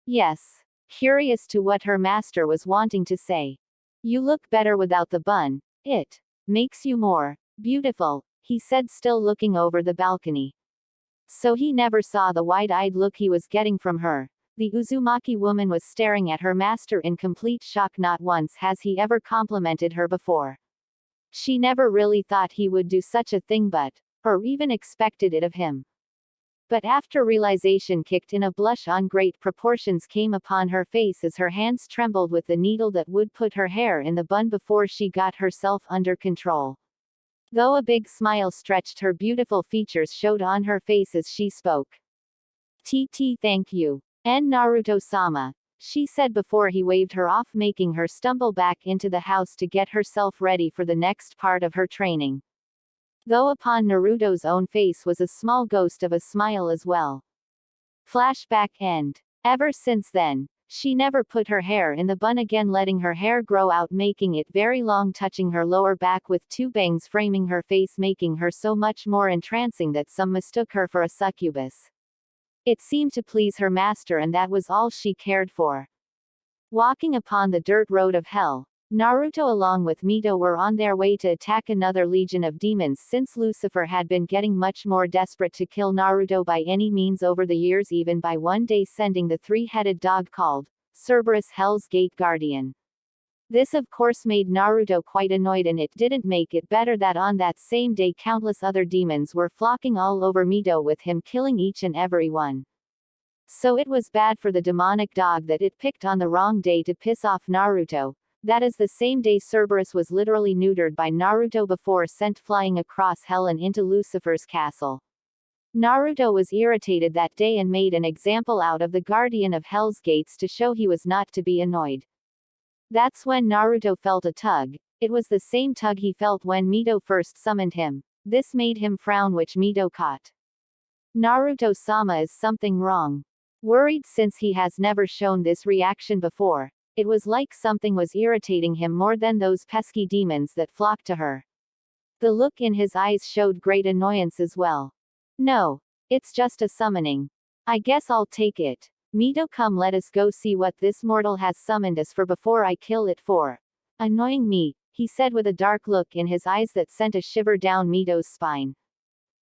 Speaker 2: Yes. Curious to what her master was wanting to say. You look better without the bun. It makes you more beautiful, he said, still looking over the balcony. So he never saw the wide-eyed look he was getting from her. The Uzumaki woman was staring at her master in complete shock. Not once has he ever complimented her before. She never really thought he would do such a thing, or even expected it of him. But after realization kicked in, a blush on great proportions came upon her face as her hands trembled with the needle that would put her hair in the bun before she got herself under control. Though a big smile stretched her beautiful features showed on her face as she spoke. Thank you. And Naruto-sama, she said before he waved her off, making her stumble back into the house to get herself ready for the next part of her training. Though upon Naruto's own face was a small ghost of a smile as well. Flashback end. Ever since then, She never put her hair in the bun again, letting her hair grow out, making it very long, touching her lower back with two bangs framing her face, making her so much more entrancing that some mistook her for a succubus. It seemed to please her master, and that was all she cared for. Walking upon the dirt road of hell, Naruto along with Mito were on their way to attack another legion of demons, since Lucifer had been getting much more desperate to kill Naruto by any means over the years, even by one day sending the three-headed dog called Cerberus, Hell's Gate Guardian. This of course made Naruto quite annoyed, and it didn't make it better that on that same day countless other demons were flocking all over Mito, with him killing each and every one. So it was bad for the demonic dog that it picked on the wrong day to piss off Naruto. That is the same day Cerberus was literally neutered by Naruto before sent flying across hell and into Lucifer's castle. Naruto was irritated that day and made an example out of the guardian of Hell's Gates to show he was not to be annoyed. That's when Naruto felt a tug. It was the same tug he felt when Mito first summoned him. This made him frown, which Mito caught. Naruto-sama, is something wrong? Worried since he has never shown this reaction before. It was like something was irritating him more than those pesky demons that flocked to her. The look in his eyes showed great annoyance as well. No. It's just a summoning. I guess I'll take it. Mito, come, let us go see what this mortal has summoned us for before I kill it for annoying me, he said with a dark look in his eyes that sent a shiver down Mito's spine.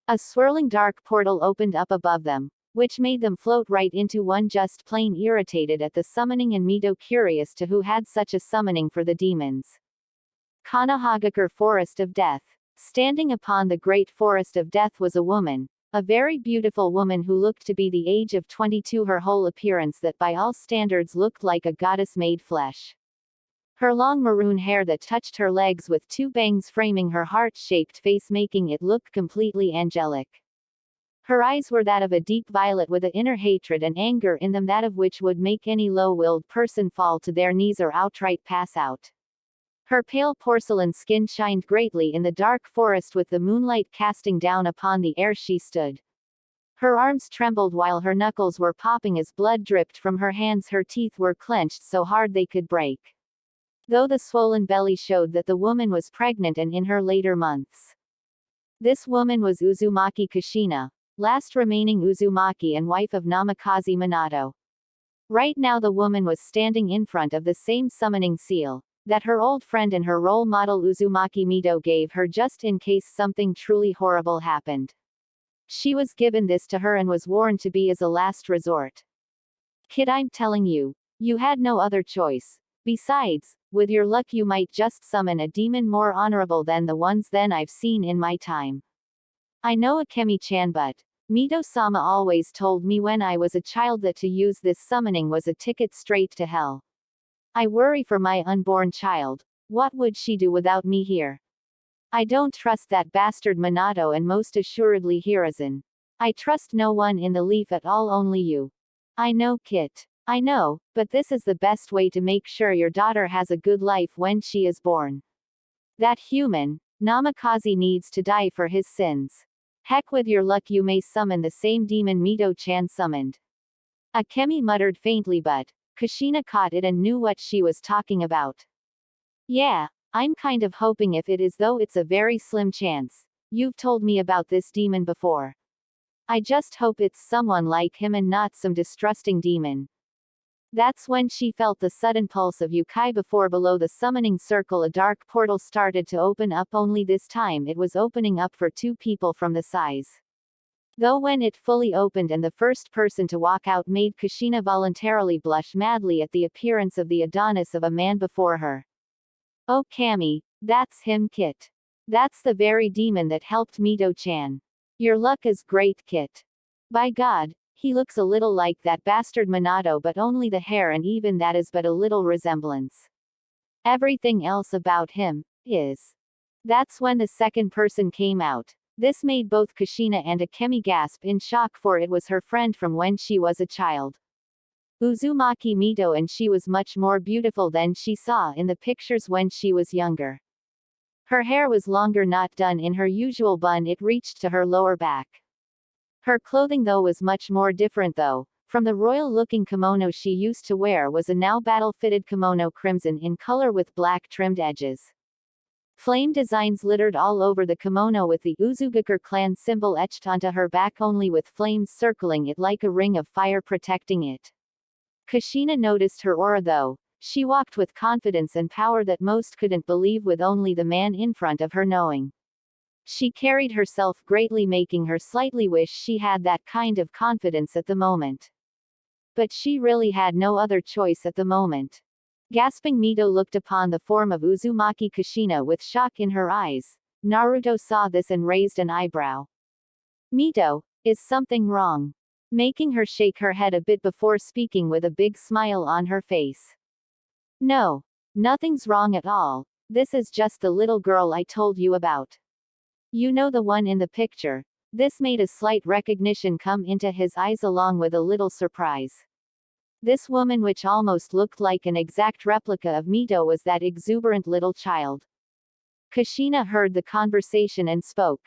Speaker 2: A swirling dark portal opened up above them, which made them float right into one, just plain irritated at the summoning, and Mito curious to who had such a summoning for the demons. Konohagakure, Forest of Death. Standing upon the great Forest of Death was a woman, a very beautiful woman who looked to be the age of 22, her whole appearance that by all standards looked like a goddess made flesh. Her long maroon hair that touched her legs with two bangs framing her heart-shaped face, making it look completely angelic. Her eyes were that of a deep violet with an inner hatred and anger in them, that of which would make any low-willed person fall to their knees or outright pass out. Her pale porcelain skin shined greatly in the dark forest, with the moonlight casting down upon the air she stood. Her arms trembled while her knuckles were popping as blood dripped from her hands. Her teeth were clenched so hard they could break. Though the swollen belly showed that the woman was pregnant and in her later months. This woman was Uzumaki Kushina, last remaining Uzumaki and wife of Namikaze Minato. Right now the woman was standing in front of the same summoning seal that her old friend and her role model Uzumaki Mito gave her just in case something truly horrible happened. She was given this to her and was warned to be as a last resort. Kid, I'm telling you, you had no other choice. Besides, with your luck you might just summon a demon more honorable than the ones then I've seen in my time. I know, Akemi-chan, but Mito-sama always told me when I was a child that to use this summoning was a ticket straight to hell. I worry for my unborn child. What would she do without me here? I don't trust that bastard Minato, and most assuredly Hiruzen. I trust no one in the leaf at all, only you. I know, Kit. I know, but this is the best way to make sure your daughter has a good life when she is born. That human, Namikaze, needs to die for his sins. Heck, with your luck you may summon the same demon Mito-chan summoned. Akemi muttered faintly, but Kushina caught it and knew what she was talking about. Yeah, I'm kind of hoping, if it is, though it's a very slim chance. You've told me about this demon before. I just hope it's someone like him and not some distrusting demon. That's when she felt the sudden pulse of Yukai before below the summoning circle a dark portal started to open up, only this time it was opening up for two people from the size. Though when it fully opened and the first person to walk out made Kushina voluntarily blush madly at the appearance of the Adonis of a man before her. Oh Kami, that's him, Kit. That's the very demon that helped Mito-chan. Your luck is great, Kit. By God, he looks a little like that bastard Minato, but only the hair, and even that is but a little resemblance. Everything else about him is. That's when the second person came out. This made both Kushina and Akemi gasp in shock, for it was her friend from when she was a child. Uzumaki Mito, and she was much more beautiful than she saw in the pictures when she was younger. Her hair was longer, not done in her usual bun, it reached to her lower back. Her clothing though was much more different though. From the royal-looking kimono she used to wear was a now battle-fitted kimono crimson in color with black trimmed edges. Flame designs littered all over the kimono with the Uzugakure clan symbol etched onto her back only with flames circling it like a ring of fire protecting it. Kushina noticed her aura though. She walked with confidence and power that most couldn't believe with only the man in front of her knowing. She carried herself greatly, making her slightly wish she had that kind of confidence at the moment. But she really had no other choice at the moment. Gasping, Mito looked upon the form of Uzumaki Kushina with shock in her eyes. Naruto saw this and raised an eyebrow. Mito, is something wrong? Making her shake her head a bit before speaking with a big smile on her face. No. Nothing's wrong at all. This is just the little girl I told you about. You know, the one in the picture. This made a slight recognition come into his eyes along with a little surprise. This woman, which almost looked like an exact replica of Mito, was that exuberant little child. Kushina heard the conversation and spoke.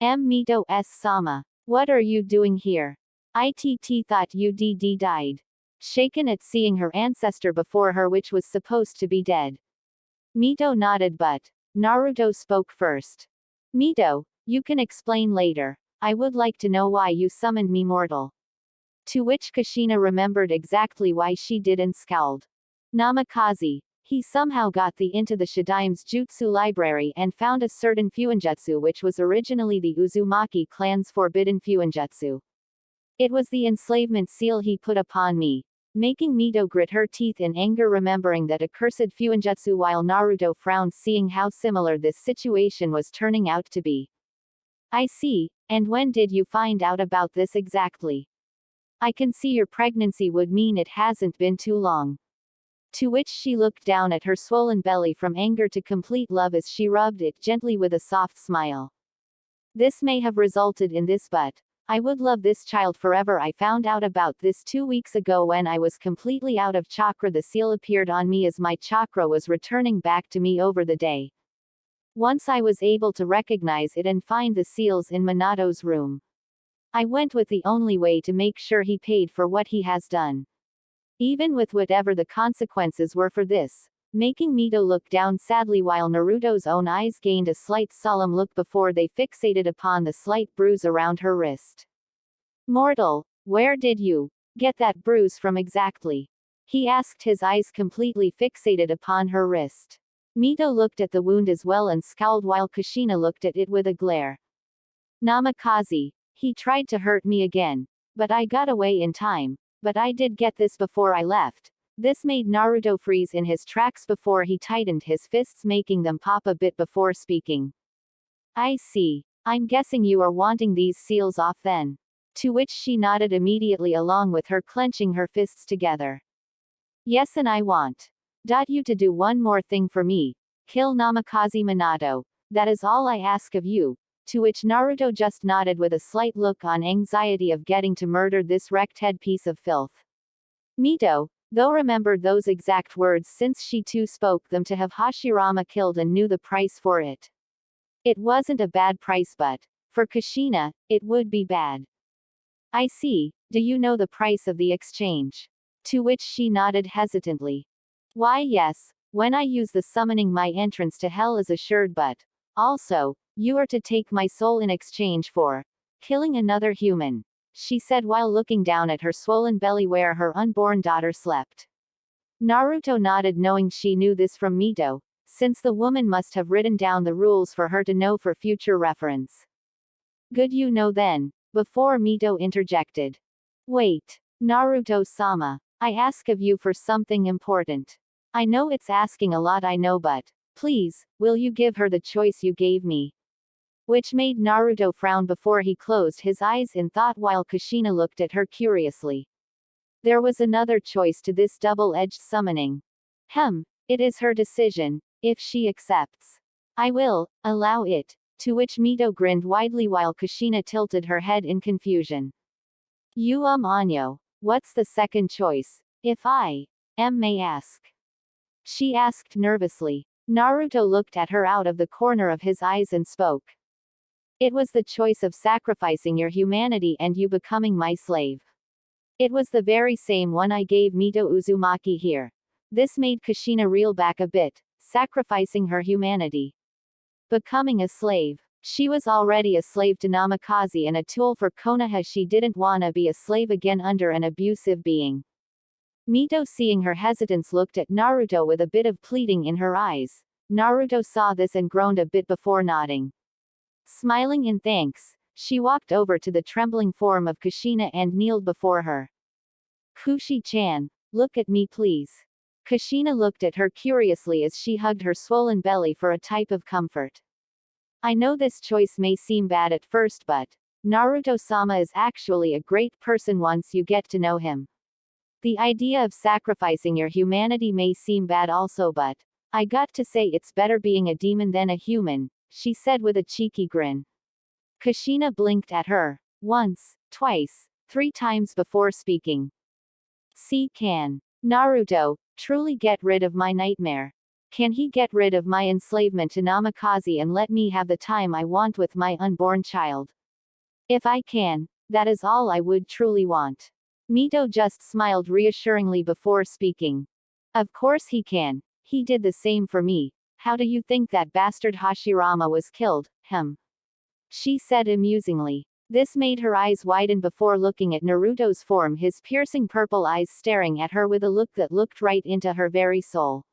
Speaker 2: Mito-sama. What are you doing here? ITT thought you died. Shaken at seeing her ancestor before her, which was supposed to be dead. Mito nodded, but Naruto spoke first. Mito, you can explain later. I would like to know why you summoned me, mortal. To which Kushina remembered exactly why she did and scowled. Namikaze. He somehow got into the Shidaim's jutsu library and found a certain fuinjutsu which was originally the Uzumaki clan's forbidden fuinjutsu. It was the enslavement seal he put upon me, making Mito grit her teeth in anger remembering that accursed fuinjutsu, while Naruto frowned seeing how similar this situation was turning out to be. I see, and when did you find out about this exactly? I can see your pregnancy would mean it hasn't been too long. To which she looked down at her swollen belly from anger to complete love as she rubbed it gently with a soft smile. This may have resulted in this, but I would love this child forever. I found out about this 2 weeks ago when I was completely out of chakra. The seal appeared on me as my chakra was returning back to me over the day. Once I was able to recognize it and find the seals in Minato's room. I went with the only way to make sure he paid for what he has done. Even with whatever the consequences were for this, making Mito look down sadly while Naruto's own eyes gained a slight solemn look before they fixated upon the slight bruise around her wrist. Mortal, where did you get that bruise from exactly? He asked, his eyes completely fixated upon her wrist. Mito looked at the wound as well and scowled while Kushina looked at it with a glare. Namikaze, he tried to hurt me again, but I got away in time, but I did get this before I left. This made Naruto freeze in his tracks before he tightened his fists, making them pop a bit before speaking. I see. I'm guessing you are wanting these seals off then. To which she nodded immediately along with her clenching her fists together. Yes, and I want you to do one more thing for me. Kill Namikaze Minato. That is all I ask of you. To which Naruto just nodded with a slight look on anxiety of getting to murder this wrecked head piece of filth. Mito, though, remembered those exact words since she too spoke them to have Hashirama killed and knew the price for it. It wasn't a bad price, but for Kushina, it would be bad. I see. Do you know the price of the exchange? To which she nodded hesitantly. Why, yes, when I use the summoning, my entrance to hell is assured, but also, you are to take my soul in exchange for killing another human, she said while looking down at her swollen belly where her unborn daughter slept. Naruto nodded, knowing she knew this from Mito, since the woman must have written down the rules for her to know for future reference. Good, you know then, before Mito interjected. Wait, Naruto-sama, I ask of you for something important. I know it's asking a lot, I know, but please, will you give her the choice you gave me? Which made Naruto frown before he closed his eyes in thought while Kushina looked at her curiously. There was another choice to this double-edged summoning. It is her decision. If she accepts, I will allow it. To which Mito grinned widely while Kushina tilted her head in confusion. You Anyo, what's the second choice, if I may ask? She asked nervously. Naruto looked at her out of the corner of his eyes and spoke. It was the choice of sacrificing your humanity and you becoming my slave. It was the very same one I gave Mito Uzumaki here. This made Kushina reel back a bit, sacrificing her humanity. Becoming a slave. She was already a slave to Namikaze and a tool for Konoha. She didn't wanna be a slave again under an abusive being. Mito, seeing her hesitance, looked at Naruto with a bit of pleading in her eyes. Naruto saw this and groaned a bit before nodding. Smiling in thanks, she walked over to the trembling form of Kushina and kneeled before her. Kushi-chan, look at me please. Kushina looked at her curiously as she hugged her swollen belly for a type of comfort. I know this choice may seem bad at first, but Naruto-sama is actually a great person once you get to know him. The idea of sacrificing your humanity may seem bad also, but I got to say it's better being a demon than a human, she said with a cheeky grin. Kushina blinked at her, once, twice, 3 times before speaking. See, can Naruto truly get rid of my nightmare? Can he get rid of my enslavement to Namikaze and let me have the time I want with my unborn child? If I can, that is all I would truly want. Mito just smiled reassuringly before speaking. Of course he can. He did the same for me. How do you think that bastard Hashirama was killed, she said amusingly. This made her eyes widen before looking at Naruto's form, his piercing purple eyes staring at her with a look that looked right into her very soul.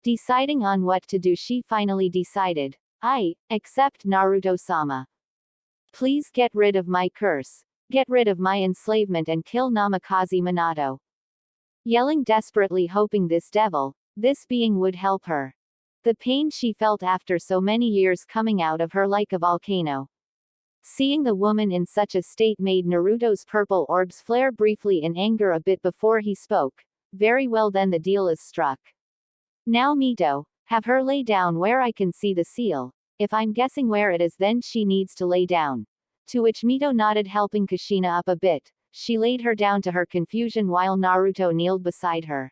Speaker 2: Deciding on what to do, she finally decided. I accept, Naruto-sama. Please get rid of my curse. Get rid of my enslavement and kill Namikaze Minato. Yelling desperately, hoping this being would help her. The pain she felt after so many years coming out of her like a volcano. Seeing the woman in such a state made Naruto's purple orbs flare briefly in anger a bit before he spoke. Very well then, the deal is struck. Now Mito, have her lay down where I can see the seal. If I'm guessing where it is, then she needs to lay down. To which Mito nodded, helping Kushina up a bit. She laid her down to her confusion while Naruto kneeled beside her.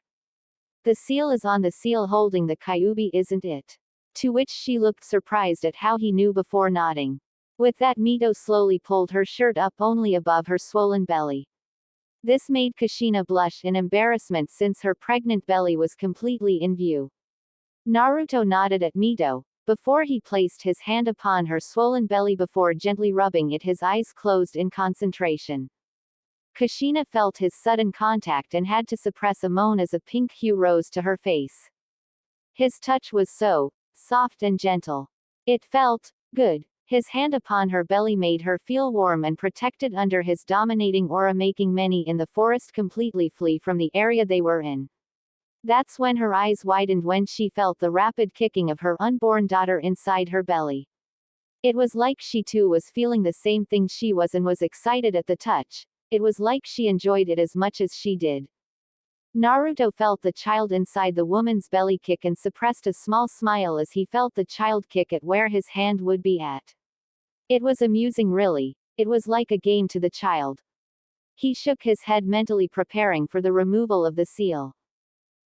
Speaker 2: The seal is on the seal holding the Kyuubi, isn't it? To which she looked surprised at how he knew before nodding. With that, Mito slowly pulled her shirt up only above her swollen belly. This made Kushina blush in embarrassment since her pregnant belly was completely in view. Naruto nodded at Mito, before he placed his hand upon her swollen belly before gently rubbing it, his eyes closed in concentration. Kushina felt his sudden contact and had to suppress a moan as a pink hue rose to her face. His touch was so soft and gentle. It felt good. His hand upon her belly made her feel warm and protected under his dominating aura, making many in the forest completely flee from the area they were in. That's when her eyes widened, when she felt the rapid kicking of her unborn daughter inside her belly. It was like she too was feeling the same thing she was and was excited at the touch. It was like she enjoyed it as much as she did. Naruto felt the child inside the woman's belly kick and suppressed a small smile as he felt the child kick at where his hand would be at. It was amusing, really. It was like a game to the child. He shook his head, mentally preparing for the removal of the seal.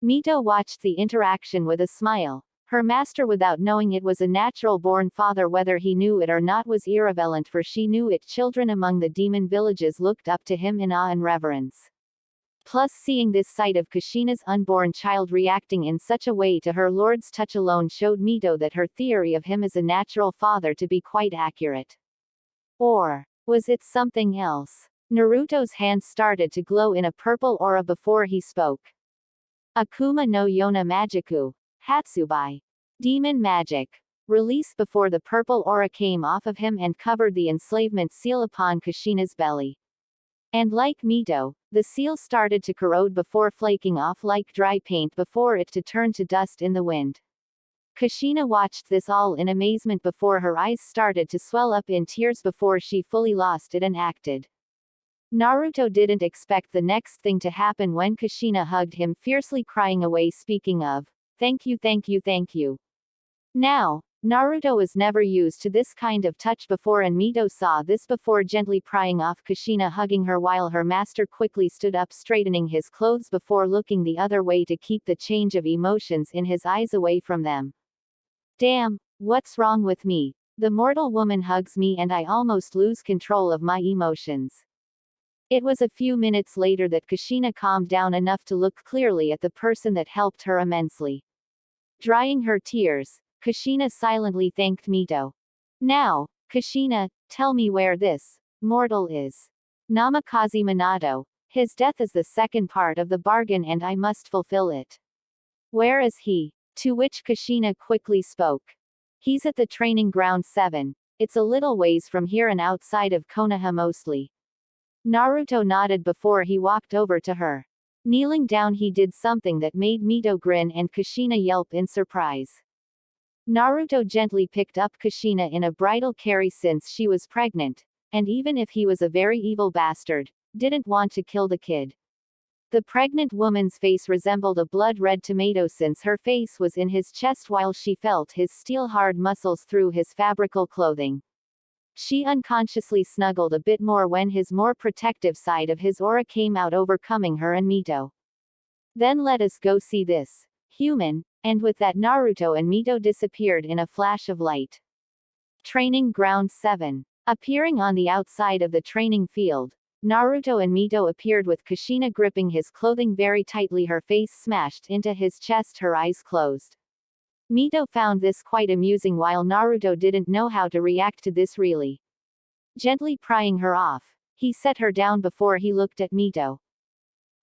Speaker 2: Mito watched the interaction with a smile. Her master, without knowing it, was a natural-born father. Whether he knew it or not was irrelevant, for she knew it. Children among the demon villages looked up to him in awe and reverence. Plus, seeing this sight of Kushina's unborn child reacting in such a way to her lord's touch alone showed Mito that her theory of him as a natural father to be quite accurate. Or was it something else? Naruto's hand started to glow in a purple aura before he spoke. Akuma no Yona Magiku. Hatsubai. Demon magic. Release before the purple aura came off of him and covered the enslavement seal upon Kushina's belly. And like Mito, the seal started to corrode before flaking off like dry paint before it to turn to dust in the wind. Kushina watched this all in amazement before her eyes started to swell up in tears before she fully lost it and acted. Naruto didn't expect the next thing to happen when Kushina hugged him fiercely, crying away, speaking of, "Thank you, thank you, thank you." Now, Naruto was never used to this kind of touch before, and Mito saw this before gently prying off Kushina, hugging her while her master quickly stood up, straightening his clothes before looking the other way to keep the change of emotions in his eyes away from them. Damn, what's wrong with me? The mortal woman hugs me and I almost lose control of my emotions. It was a few minutes later that Kushina calmed down enough to look clearly at the person that helped her immensely. Drying her tears, Kushina silently thanked Mito. Now, Kushina, tell me where this mortal is. Namikaze Minato. His death is the second part of the bargain and I must fulfill it. Where is he? To which Kushina quickly spoke. He's at the training ground 7. It's a little ways from here and outside of Konoha mostly. Naruto nodded before he walked over to her. Kneeling down he did something that made Mito grin and Kushina yelp in surprise. Naruto gently picked up Kushina in a bridal carry since she was pregnant, and even if he was a very evil bastard, didn't want to kill the kid. The pregnant woman's face resembled a blood-red tomato since her face was in his chest while she felt his steel-hard muscles through his fabrical clothing. She unconsciously snuggled a bit more when his more protective side of his aura came out, overcoming her and Mito. Then let us go see this human, and with that Naruto and Mito disappeared in a flash of light. Training Ground 7. Appearing on the outside of the training field, Naruto and Mito appeared with Kushina gripping his clothing very tightly, her face smashed into his chest, her eyes closed. Mito found this quite amusing while Naruto didn't know how to react to this really. Gently prying her off, he set her down before he looked at Mito.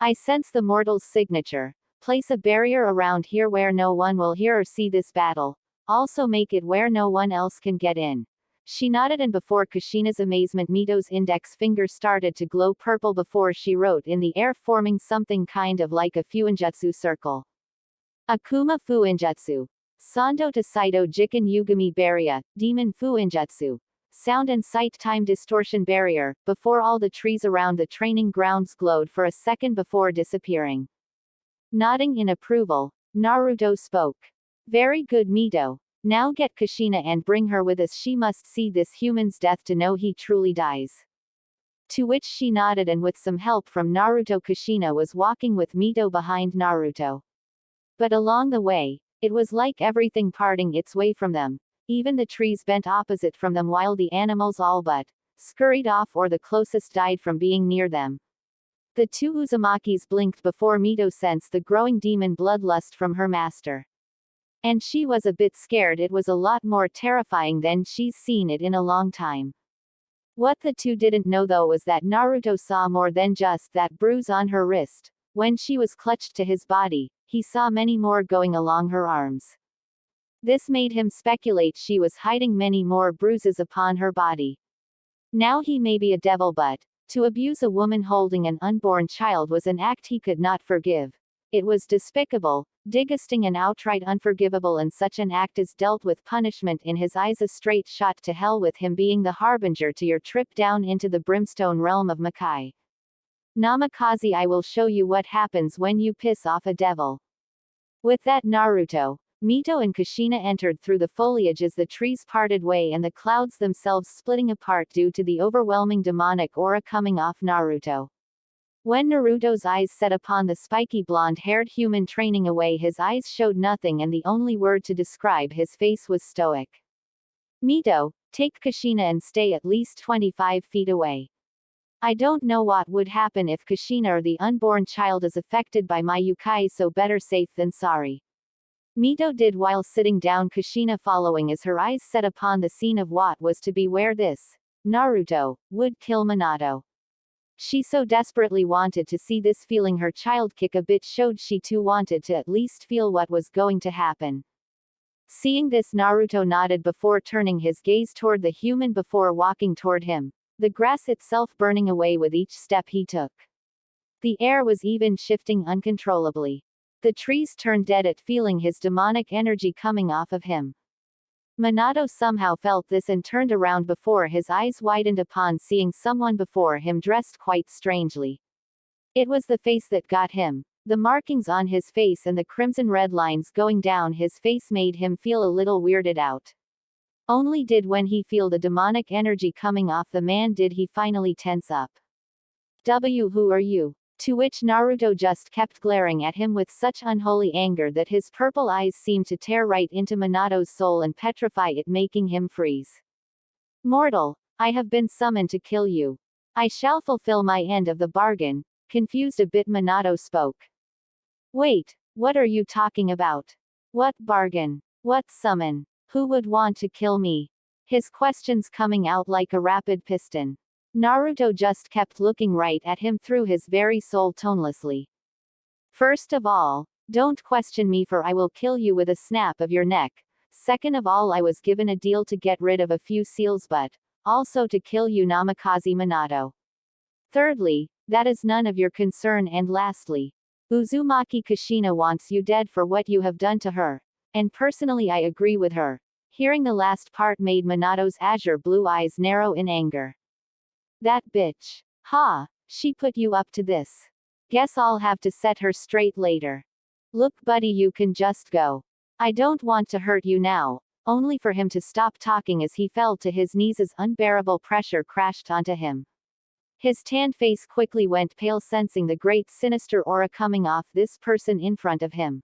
Speaker 2: I sense the mortal's signature. Place a barrier around here where no one will hear or see this battle. Also make it where no one else can get in. She nodded, and before Kushina's amazement Mito's index finger started to glow purple before she wrote in the air, forming something kind of like a fuinjutsu circle. Akuma Fuinjutsu. Sando to Saito Jiken Yugami Barrier, Demon Fuinjutsu. Sound and sight time distortion barrier. Before all the trees around the training grounds glowed for a second before disappearing. Nodding in approval, Naruto spoke. Very good, Mito. Now get Kushina and bring her with us. She must see this human's death to know he truly dies. To which she nodded, and with some help from Naruto, Kushina was walking with Mito behind Naruto. But along the way, it was like everything parting its way from them. Even the trees bent opposite from them while the animals all but scurried off, or the closest died from being near them. The two Uzumakis blinked before Mito sensed the growing demon bloodlust from her master. And she was a bit scared. It was a lot more terrifying than she's seen it in a long time. What the two didn't know though was that Naruto saw more than just that bruise on her wrist. When she was clutched to his body, he saw many more going along her arms. This made him speculate she was hiding many more bruises upon her body. Now he may be a devil, but to abuse a woman holding an unborn child was an act he could not forgive. It was despicable, disgusting and outright unforgivable, and such an act is dealt with punishment in his eyes, a straight shot to hell, with him being the harbinger to your trip down into the brimstone realm of Makai. Namikaze, I will show you what happens when you piss off a devil. With that, Naruto, Mito and Kushina entered through the foliage as the trees parted way and the clouds themselves splitting apart due to the overwhelming demonic aura coming off Naruto. When Naruto's eyes set upon the spiky blonde-haired human training away, his eyes showed nothing and the only word to describe his face was stoic. Mito, take Kushina and stay at least 25 feet away. I don't know what would happen if Kushina or the unborn child is affected by my Yukai, so better safe than sorry. Mito did while sitting down, Kushina following as her eyes set upon the scene of what was to be where this Naruto would kill Minato. She so desperately wanted to see this, feeling her child kick a bit showed she too wanted to at least feel what was going to happen. Seeing this, Naruto nodded before turning his gaze toward the human before walking toward him, the grass itself burning away with each step he took. The air was even shifting uncontrollably. The trees turned dead at feeling his demonic energy coming off of him. Minato somehow felt this and turned around before his eyes widened upon seeing someone before him dressed quite strangely. It was the face that got him. The markings on his face and the crimson red lines going down his face made him feel a little weirded out. Only did when he feel the demonic energy coming off the man did he finally tense up. Who are you? To which Naruto just kept glaring at him with such unholy anger that his purple eyes seemed to tear right into Minato's soul and petrify it, making him freeze. Mortal, I have been summoned to kill you. I shall fulfill my end of the bargain. Confused a bit, Minato spoke. Wait, what are you talking about? What bargain? What summon? Who would want to kill me? His questions coming out like a rapid piston. Naruto just kept looking right at him through his very soul tonelessly. First of all, don't question me, for I will kill you with a snap of your neck. Second of all, I was given a deal to get rid of a few seals, but also to kill you, Namikaze Minato. Thirdly, that is none of your concern, and lastly, Uzumaki Kushina wants you dead for what you have done to her. And personally I agree with her. Hearing the last part made Minato's azure blue eyes narrow in anger. That bitch. Ha! She put you up to this. Guess I'll have to set her straight later. Look, buddy, you can just go. I don't want to hurt you now. Only for him to stop talking as he fell to his knees as unbearable pressure crashed onto him. His tanned face quickly went pale, sensing the great sinister aura coming off this person in front of him.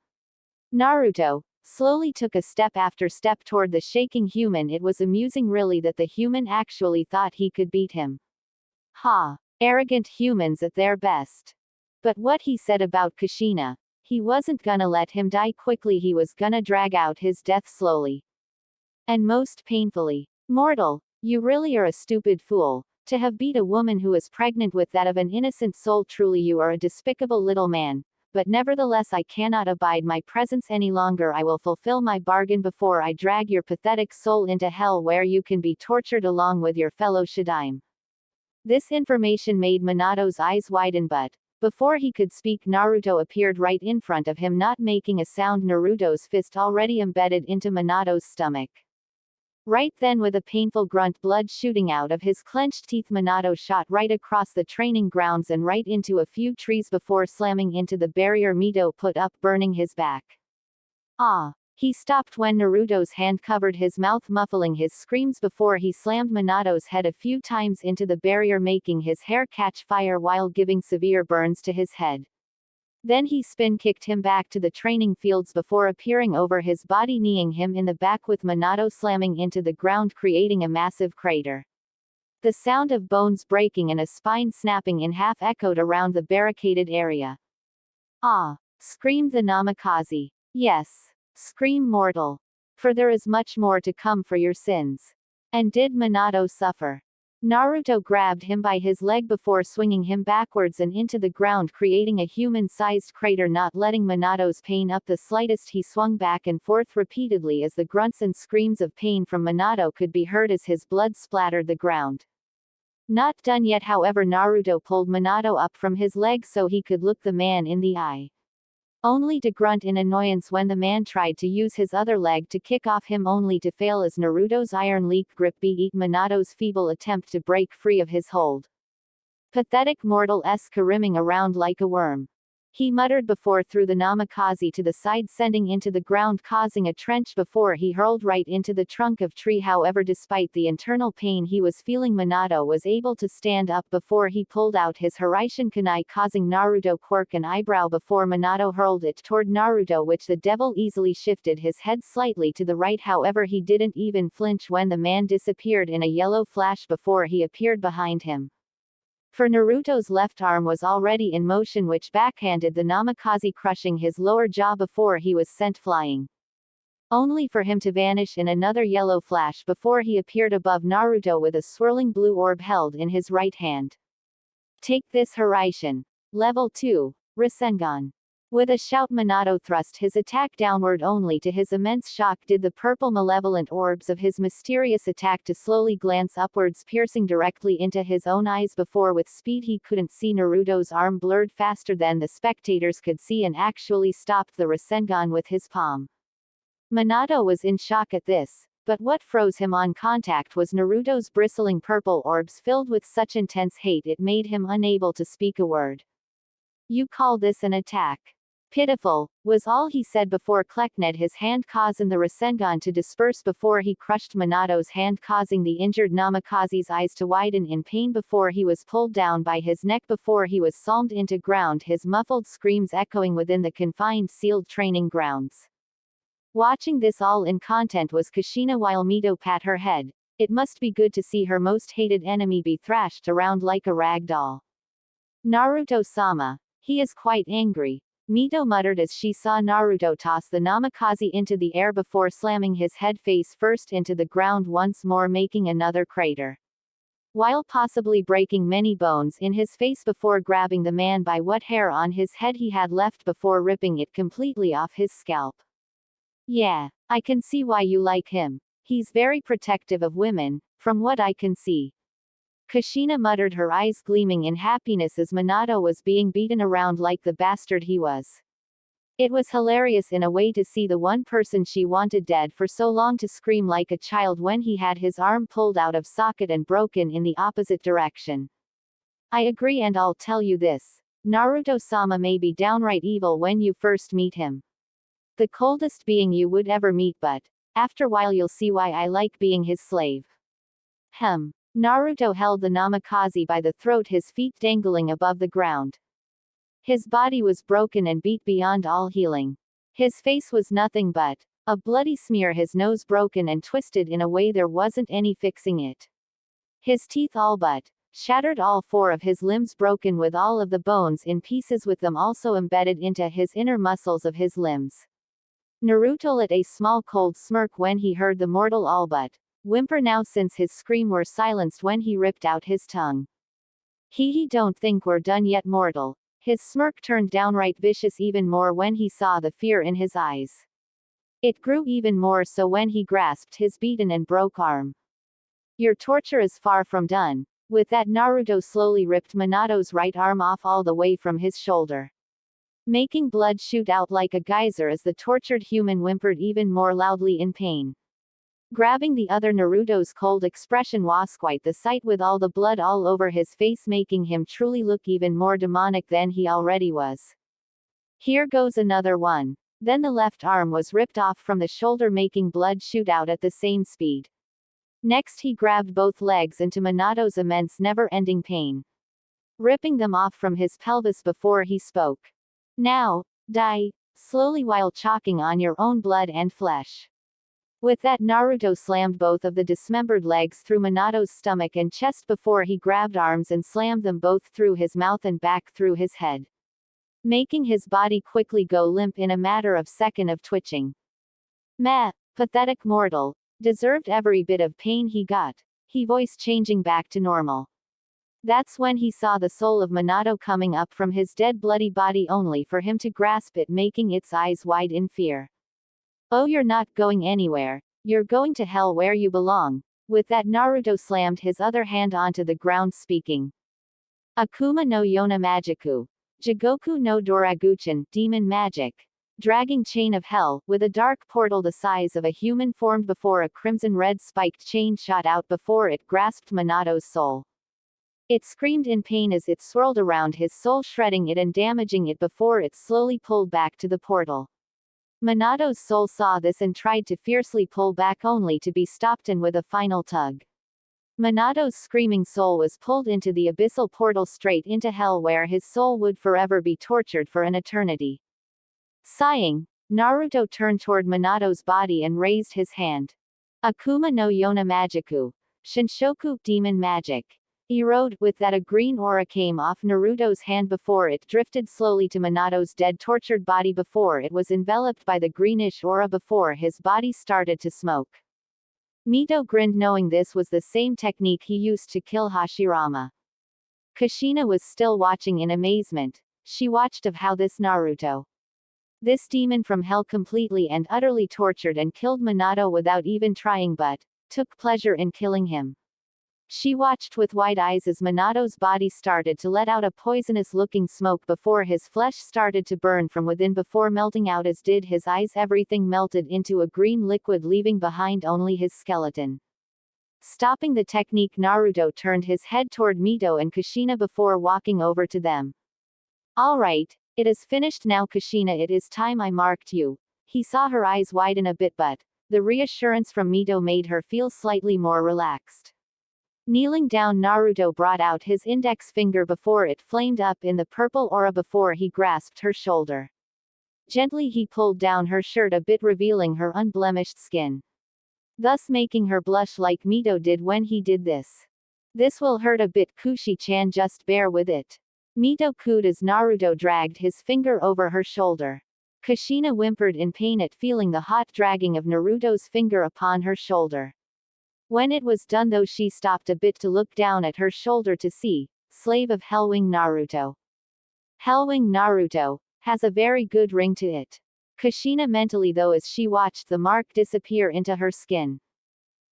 Speaker 2: Naruto slowly took a step after step toward the shaking human. It was amusing, really, that the human actually thought he could beat him. Ha! Arrogant humans at their best. But what he said about Kushina, he wasn't gonna let him die quickly, he was gonna drag out his death slowly. And most painfully. Mortal, you really are a stupid fool. To have beat a woman who is pregnant with that of an innocent soul, truly you are a despicable little man. But nevertheless I cannot abide my presence any longer. I will fulfill my bargain before I drag your pathetic soul into hell, where you can be tortured along with your fellow Shadaime. This information made Minato's eyes widen, but before he could speak, Naruto appeared right in front of him, not making a sound, Naruto's fist already embedded into Minato's stomach. Right then, with a painful grunt, blood shooting out of his clenched teeth, Minato shot right across the training grounds and right into a few trees before slamming into the barrier Mito put up, burning his back. Ah! He stopped when Naruto's hand covered his mouth, muffling his screams before he slammed Minato's head a few times into the barrier, making his hair catch fire while giving severe burns to his head. Then he spin-kicked him back to the training fields before appearing over his body, kneeing him in the back, with Minato slamming into the ground, creating a massive crater. The sound of bones breaking and a spine snapping in half echoed around the barricaded area. Ah! Screamed the Namikaze. Yes. Scream, mortal. For there is much more to come for your sins. And did Minato suffer? Naruto grabbed him by his leg before swinging him backwards and into the ground, creating a human-sized crater, not letting Minato's pain up the slightest. He swung back and forth repeatedly as the grunts and screams of pain from Minato could be heard as his blood splattered the ground. Not done yet, however, Naruto pulled Minato up from his leg so he could look the man in the eye. Only to grunt in annoyance when the man tried to use his other leg to kick off him, only to fail as Naruto's iron leak grip beat Minato's feeble attempt to break free of his hold. Pathetic mortal-esque, rimming around like a worm. He muttered before threw the Namikaze to the side, sending into the ground, causing a trench before he hurled right into the trunk of tree. However, despite the internal pain he was feeling, Minato was able to stand up before he pulled out his Hiraishin kunai, causing Naruto quirk an eyebrow before Minato hurled it toward Naruto, which the devil easily shifted his head slightly to the right. However, he didn't even flinch when the man disappeared in a yellow flash before he appeared behind him. For Naruto's left arm was already in motion, which backhanded the Namikaze, crushing his lower jaw before he was sent flying. Only for him to vanish in another yellow flash before he appeared above Naruto with a swirling blue orb held in his right hand. Take this, Hiraishin. Level 2. Rasengan. With a shout, Minato thrust his attack downward. Only to his immense shock did the purple malevolent orbs of his mysterious attack to slowly glance upwards, piercing directly into his own eyes before with speed he couldn't see. Naruto's arm blurred faster than the spectators could see and actually stopped the Rasengan with his palm. Minato was in shock at this, but what froze him on contact was Naruto's bristling purple orbs filled with such intense hate it made him unable to speak a word. You call this an attack? Pitiful, was all he said before Kleckned his hand, causing the Rasengan to disperse before he crushed Minato's hand, causing the injured Namikaze's eyes to widen in pain before he was pulled down by his neck before he was slammed into ground, his muffled screams echoing within the confined sealed training grounds. Watching this all in content was Kushina while Mito pat her head, It must be good to see her most hated enemy be thrashed around like a rag doll. Naruto-sama. He is quite angry, Mito muttered as she saw Naruto toss the namikaze into the air before slamming his head face first into the ground once more, making another crater, while possibly breaking many bones in his face before grabbing the man by what hair on his head he had left before ripping it completely off his scalp. Yeah, I can see why you like him. He's very protective of women, from what I can see. Kushina muttered, her eyes gleaming in happiness as Minato was being beaten around like the bastard he was. It was hilarious in a way to see the one person she wanted dead for so long to scream like a child when he had his arm pulled out of socket and broken in the opposite direction. I agree, and I'll tell you this. Naruto-sama may be downright evil when you first meet him. The coldest being you would ever meet, but after a while you'll see why I like being his slave. Naruto held the namikaze by the throat, his feet dangling above the ground. His body was broken and beat beyond all healing. His face was nothing but a bloody smear, his nose broken and twisted in a way there wasn't any fixing it. His teeth all but shattered, all four of his limbs broken with all of the bones in pieces, with them also embedded into his inner muscles of his limbs. Naruto lit a small cold smirk when he heard the mortal all but whimper now, since his scream were silenced when he ripped out his tongue. He don't think we're done yet, mortal. His smirk turned downright vicious even more when he saw the fear in his eyes. It grew even more so when he grasped his beaten and broke arm. Your torture is far from done. With that, Naruto slowly ripped Minato's right arm off all the way from his shoulder, making blood shoot out like a geyser as the tortured human whimpered even more loudly in pain. Grabbing the other, Naruto's cold expression was quite the sight, with all the blood all over his face, making him truly look even more demonic than he already was. Here goes another one. Then the left arm was ripped off from the shoulder, making blood shoot out at the same speed. Next he grabbed both legs into Minato's immense never-ending pain, ripping them off from his pelvis before he spoke. Now, die, slowly, while choking on your own blood and flesh. With that, Naruto slammed both of the dismembered legs through Minato's stomach and chest before he grabbed arms and slammed them both through his mouth and back through his head, making his body quickly go limp in a matter of seconds of twitching. Meh, pathetic mortal. Deserved every bit of pain he got. He voice changing back to normal. That's when he saw the soul of Minato coming up from his dead bloody body, only for him to grasp it, making its eyes wide in fear. Oh, you're not going anywhere. You're going to hell where you belong. With that, Naruto slammed his other hand onto the ground, speaking. Akuma no Yona Magiku. Jigoku no Doraguchin, demon magic. Dragging chain of hell, with a dark portal the size of a human formed before a crimson-red spiked chain shot out before it grasped Minato's soul. It screamed in pain as it swirled around his soul, shredding it and damaging it before it slowly pulled back to the portal. Minato's soul saw this and tried to fiercely pull back, only to be stopped, and with a final tug, Minato's screaming soul was pulled into the abyssal portal straight into hell, where his soul would forever be tortured for an eternity. Sighing, Naruto turned toward Minato's body and raised his hand. Akuma no Yona Magiku. Shinshoku, demon magic. Erode. With that, a green aura came off Naruto's hand before it drifted slowly to Minato's dead, tortured body before it was enveloped by the greenish aura before his body started to smoke. Mito grinned, knowing this was the same technique he used to kill Hashirama. Kushina was still watching in amazement. She watched of how this Naruto, this demon from hell, completely and utterly tortured and killed Minato without even trying, but took pleasure in killing him. She watched with wide eyes as Minato's body started to let out a poisonous-looking smoke before his flesh started to burn from within before melting out, as did his eyes. Everything melted into a green liquid, leaving behind only his skeleton. Stopping the technique, Naruto turned his head toward Mito and Kushina before walking over to them. All right, it is finished now, Kushina. It is time I marked you. He saw her eyes widen a bit, but the reassurance from Mito made her feel slightly more relaxed. Kneeling down, Naruto brought out his index finger before it flamed up in the purple aura before he grasped her shoulder. Gently he pulled down her shirt a bit, revealing her unblemished skin. thus making her blush like Mito did when he did this. This will hurt a bit, Kushi-chan, just bear with it. Mito cooed as Naruto dragged his finger over her shoulder. Kushina whimpered in pain at feeling the hot dragging of Naruto's finger upon her shoulder. When it was done though, she stopped a bit to look down at her shoulder to see, slave of Hellwing Naruto. Hellwing Naruto has a very good ring to it. Kushina mentally though as she watched the mark disappear into her skin.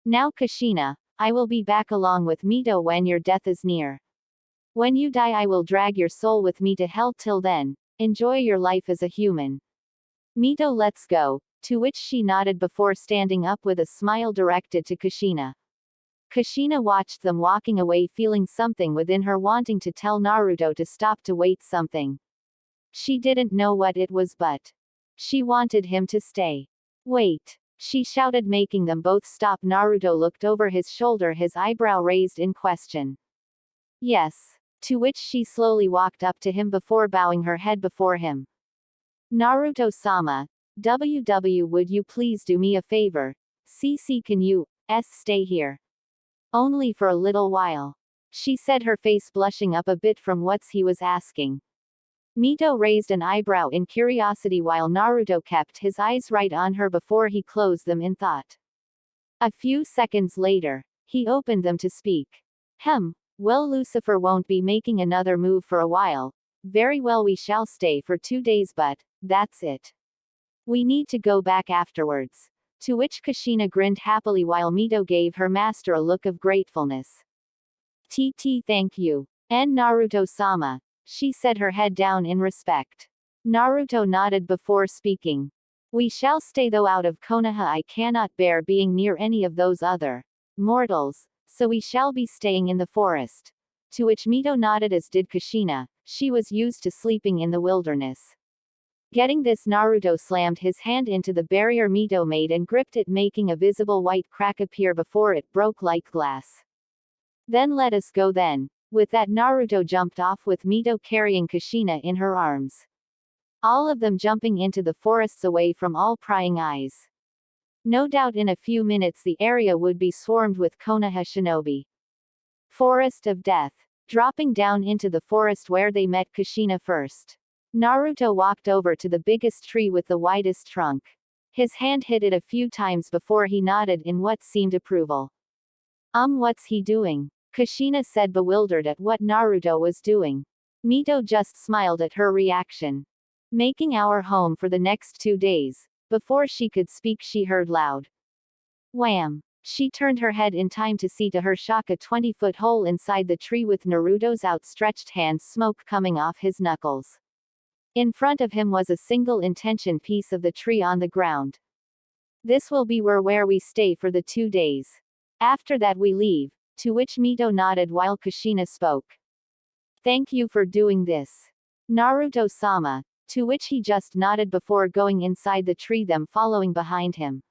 Speaker 2: Now Kushina, I will be back along with Mito when your death is near. When you die I will drag your soul with me to hell. Till then, enjoy your life as a human. Mito, let's go, to which she nodded before standing up with a smile directed to Kushina. Kushina watched them walking away, feeling something within her wanting to tell Naruto to stop, to wait something. She didn't know what it was, but she wanted him to stay. Wait, she shouted, making them both stop. Naruto looked over his shoulder, his eyebrow raised in question. Yes. To which she slowly walked up to him before bowing her head before him. Naruto-sama, would you please do me a favor? CC, can you stay here? Only for a little while. She said, her face blushing up a bit from what he was asking. Mito raised an eyebrow in curiosity while Naruto kept his eyes right on her before he closed them in thought. A few seconds later, he opened them to speak. Well, Lucifer won't be making another move for a while. Very well, we shall stay for 2 days, but that's it. We need to go back afterwards. To which Kushina grinned happily while Mito gave her master a look of gratefulness. Thank you. And Naruto-sama, she said, her head down in respect. Naruto nodded before speaking. We shall stay though out of Konoha. I cannot bear being near any of those other mortals. So we shall be staying in the forest. To which Mito nodded, as did Kushina. She was used to sleeping in the wilderness. Getting this, Naruto slammed his hand into the barrier Mito made and gripped it, making a visible white crack appear before it broke like glass. Then let us go then. With that, Naruto jumped off with Mito carrying Kushina in her arms. All of them jumping into the forests away from all prying eyes. No doubt in a few minutes the area would be swarmed with Konoha shinobi. Forest of Death. Dropping down into the forest where they met Kushina first. Naruto walked over to the biggest tree with the widest trunk. His hand hit it a few times before he nodded in what seemed approval. What's he doing? Kushina said, bewildered at what Naruto was doing. Mito just smiled at her reaction. Making our home for the next 2 days. Before she could speak, she heard loud wham. She turned her head in time to see, to her shock, a 20-foot hole inside the tree with Naruto's outstretched hands, smoke coming off his knuckles. In front of him was a single intention piece of the tree on the ground. This will be where we stay for the 2 days. After that we leave. To which Mito nodded while Kushina spoke. Thank you for doing this, Naruto-sama. To which he just nodded before going inside the tree, them following behind him.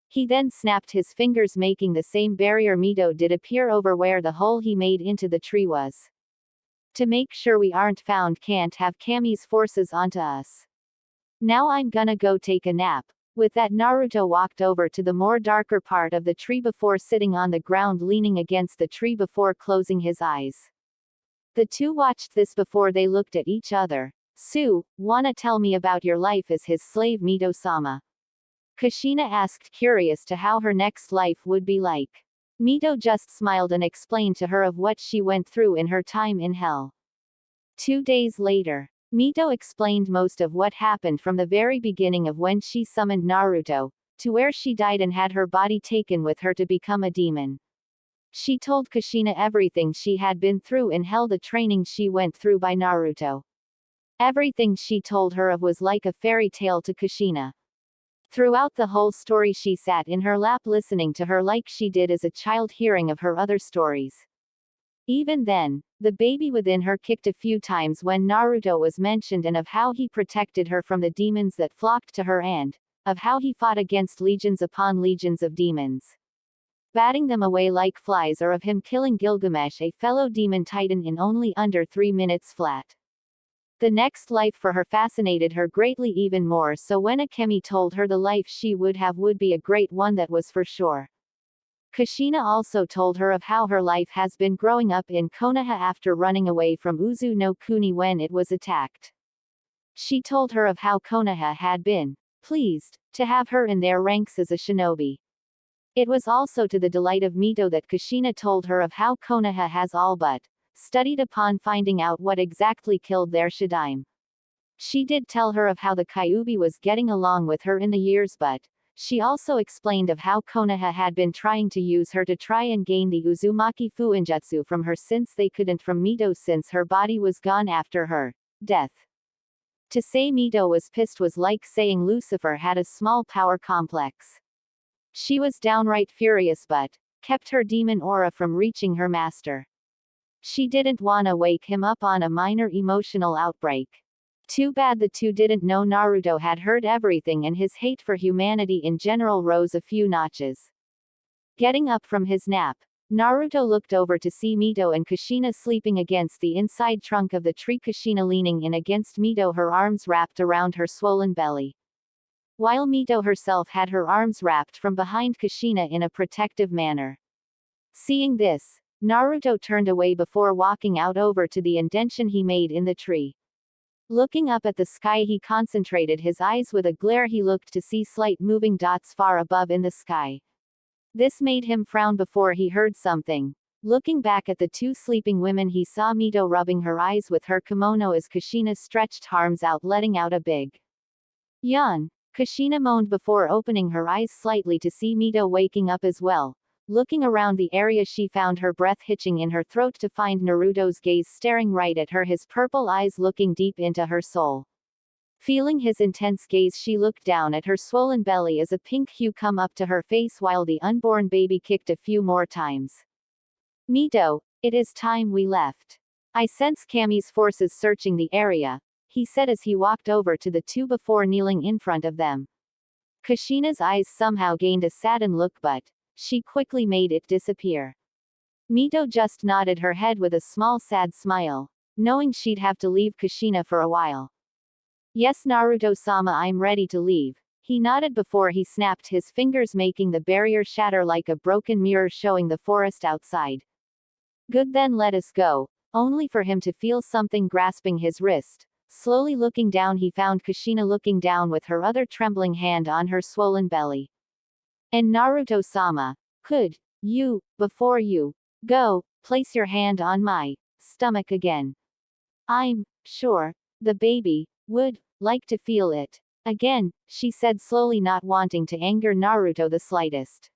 Speaker 2: He then snapped his fingers, making the same barrier Mito did appear over where the hole he made into the tree was. To make sure we aren't found, can't have Kami's forces onto us. Now I'm gonna go take a nap. With that, Naruto walked over to the more darker part of the tree before sitting on the ground, leaning against the tree before closing his eyes. The two watched this before they looked at each other. Wanna tell me about your life as his slave, Mito-sama? Kushina asked, curious to how her next life would be like. Mito just smiled and explained to her of what she went through in her time in hell. 2 days later, Mito explained most of what happened from the very beginning of when she summoned Naruto, to where she died and had her body taken with her to become a demon. She told Kushina everything she had been through in hell, the training she went through by Naruto. Everything she told her of was like a fairy tale to Kushina. Throughout the whole story she sat in her lap listening to her like she did as a child hearing of her other stories. Even then, the baby within her kicked a few times when Naruto was mentioned, and of how he protected her from the demons that flocked to her, and of how he fought against legions upon legions of demons, batting them away like flies, or of him killing Gilgamesh, a fellow demon titan, in only under 3 minutes flat. The next life for her fascinated her greatly, even more so when Akemi told her the life she would have would be a great one, that was for sure. Kushina also told her of how her life has been growing up in Konoha after running away from Uzu no Kuni when it was attacked. She told her of how Konoha had been pleased to have her in their ranks as a shinobi. It was also to the delight of Mito that Kushina told her of how Konoha has all but studied upon finding out what exactly killed their Shadaime. She did tell her of how the Kyuubi was getting along with her in the years, but she also explained of how Konoha had been trying to use her to try and gain the Uzumaki Fuinjutsu from her since they couldn't from Mito since her body was gone after her death. To say Mito was pissed was like saying Lucifer had a small power complex. She was downright furious but kept her demon aura from reaching her master. She didn't wanna wake him up on a minor emotional outbreak. Too bad the two didn't know Naruto had heard everything and his hate for humanity in general rose a few notches. Getting up from his nap, Naruto looked over to see Mito and Kushina sleeping against the inside trunk of the tree, Kushina leaning in against Mito, her arms wrapped around her swollen belly, while Mito herself had her arms wrapped from behind Kushina in a protective manner. Seeing this, Naruto turned away before walking out over to the indention he made in the tree. Looking up at the sky, he concentrated his eyes with a glare. He looked to see slight moving dots far above in the sky. This made him frown before he heard something. Looking back at the two sleeping women, he saw Mito rubbing her eyes with her kimono as Kushina stretched arms out, letting out a big yawn. Kushina moaned before opening her eyes slightly to see Mito waking up as well. Looking around the area, she found her breath hitching in her throat to find Naruto's gaze staring right at her, his purple eyes looking deep into her soul. Feeling his intense gaze, she looked down at her swollen belly as a pink hue come up to her face while the unborn baby kicked a few more times. Mito, it is time we left. I sense Kami's forces searching the area, he said as he walked over to the two before kneeling in front of them. Kushina's eyes somehow gained a saddened look, but she quickly made it disappear. Mito just nodded her head with a small sad smile, knowing she'd have to leave Kushina for a while. Yes, Naruto-sama, I'm ready to leave. He nodded before he snapped his fingers, making the barrier shatter like a broken mirror showing the forest outside. Good, then let us go, only for him to feel something grasping his wrist. Slowly looking down, he found Kushina looking down with her other trembling hand on her swollen belly. And Naruto-sama, could you, before you go, place your hand on my stomach again? I'm sure the baby would like to feel it again, she said slowly, not wanting to anger Naruto the slightest.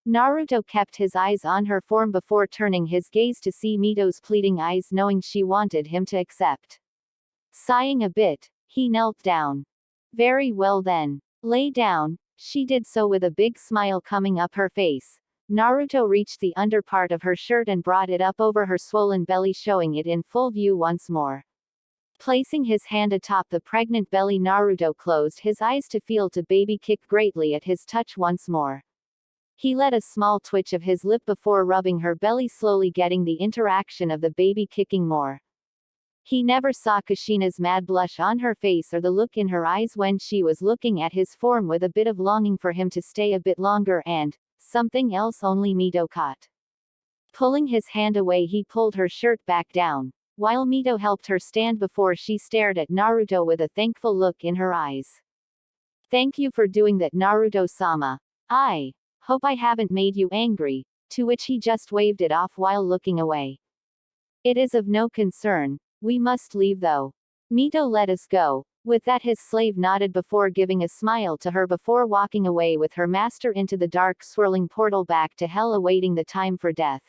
Speaker 2: Naruto kept his eyes on her form before turning his gaze to see Mito's pleading eyes, knowing she wanted him to accept. Sighing a bit, he knelt down. Very well then. Lay down. She did so with a big smile coming up her face. Naruto reached the underpart of her shirt and brought it up over her swollen belly, showing it in full view once more. Placing his hand atop the pregnant belly, Naruto closed his eyes to feel the baby kick greatly at his touch once more. He let a small twitch of his lip before rubbing her belly, slowly getting the interaction of the baby kicking more. He never saw Kushina's mad blush on her face or the look in her eyes when she was looking at his form with a bit of longing for him to stay a bit longer, and something else only Mito caught. Pulling his hand away, he pulled her shirt back down, while Mito helped her stand before she stared at Naruto with a thankful look in her eyes. Thank you for doing that, Naruto-sama. I hope I haven't made you angry, to which he just waved it off while looking away. It is of no concern. We must leave though. Mito, let us go. With that, his slave nodded before giving a smile to her before walking away with her master into the dark swirling portal back to hell, awaiting the time for death.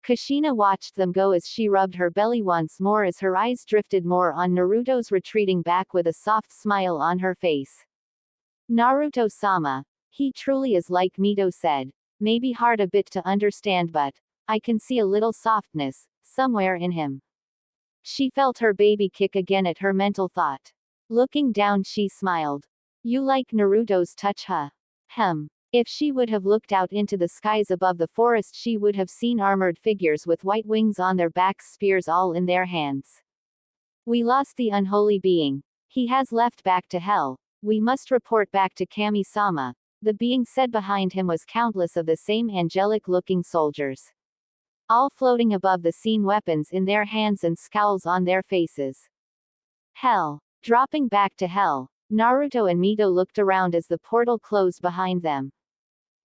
Speaker 2: Kushina watched them go as she rubbed her belly once more as her eyes drifted more on Naruto's, retreating back with a soft smile on her face. Naruto-sama. He truly is, like Mito said. Maybe hard a bit to understand, but I can see a little softness somewhere in him. She felt her baby kick again at her mental thought. Looking down, she smiled. You like Naruto's touch, huh? If she would have looked out into the skies above the forest, she would have seen armored figures with white wings on their backs, spears all in their hands. We lost the unholy being. He has left back to hell. We must report back to Kami-sama. The being said behind him was countless of the same angelic-looking soldiers, all floating above the scene, weapons in their hands and scowls on their faces. Hell. Dropping back to hell, Naruto and Mito looked around as the portal closed behind them.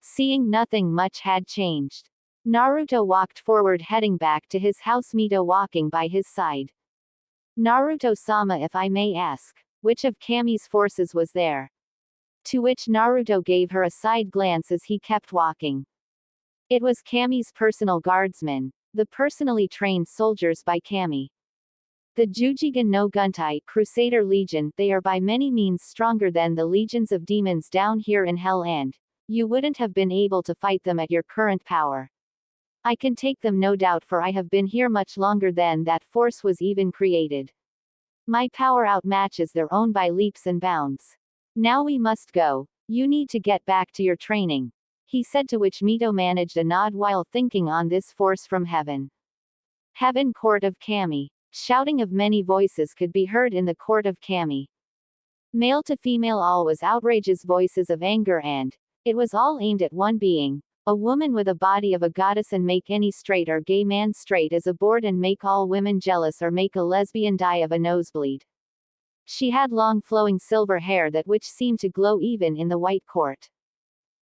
Speaker 2: Seeing nothing much had changed, Naruto walked forward, heading back to his house, Mito walking by his side. Naruto-sama, if I may ask, which of Kami's forces was there? To which Naruto gave her a side glance as he kept walking. It was Kami's personal guardsmen, the personally trained soldiers by Kami. The Jujigen no Guntai Crusader Legion. They are by many means stronger than the legions of demons down here in hell, and you wouldn't have been able to fight them at your current power. I can take them, no doubt, for I have been here much longer than that force was even created. My power outmatches their own by leaps and bounds. Now we must go. You need to get back to your training, he said, to which Mito managed a nod while thinking on this force from heaven. Heaven, court of Kami. Shouting of many voices could be heard in the court of Kami. Male to female, all was outrageous voices of anger, and it was all aimed at one being, a woman with a body of a goddess, and make any straight or gay man straight as a board, and make all women jealous, or make a lesbian die of a nosebleed. She had long flowing silver hair that which seemed to glow even in the white court.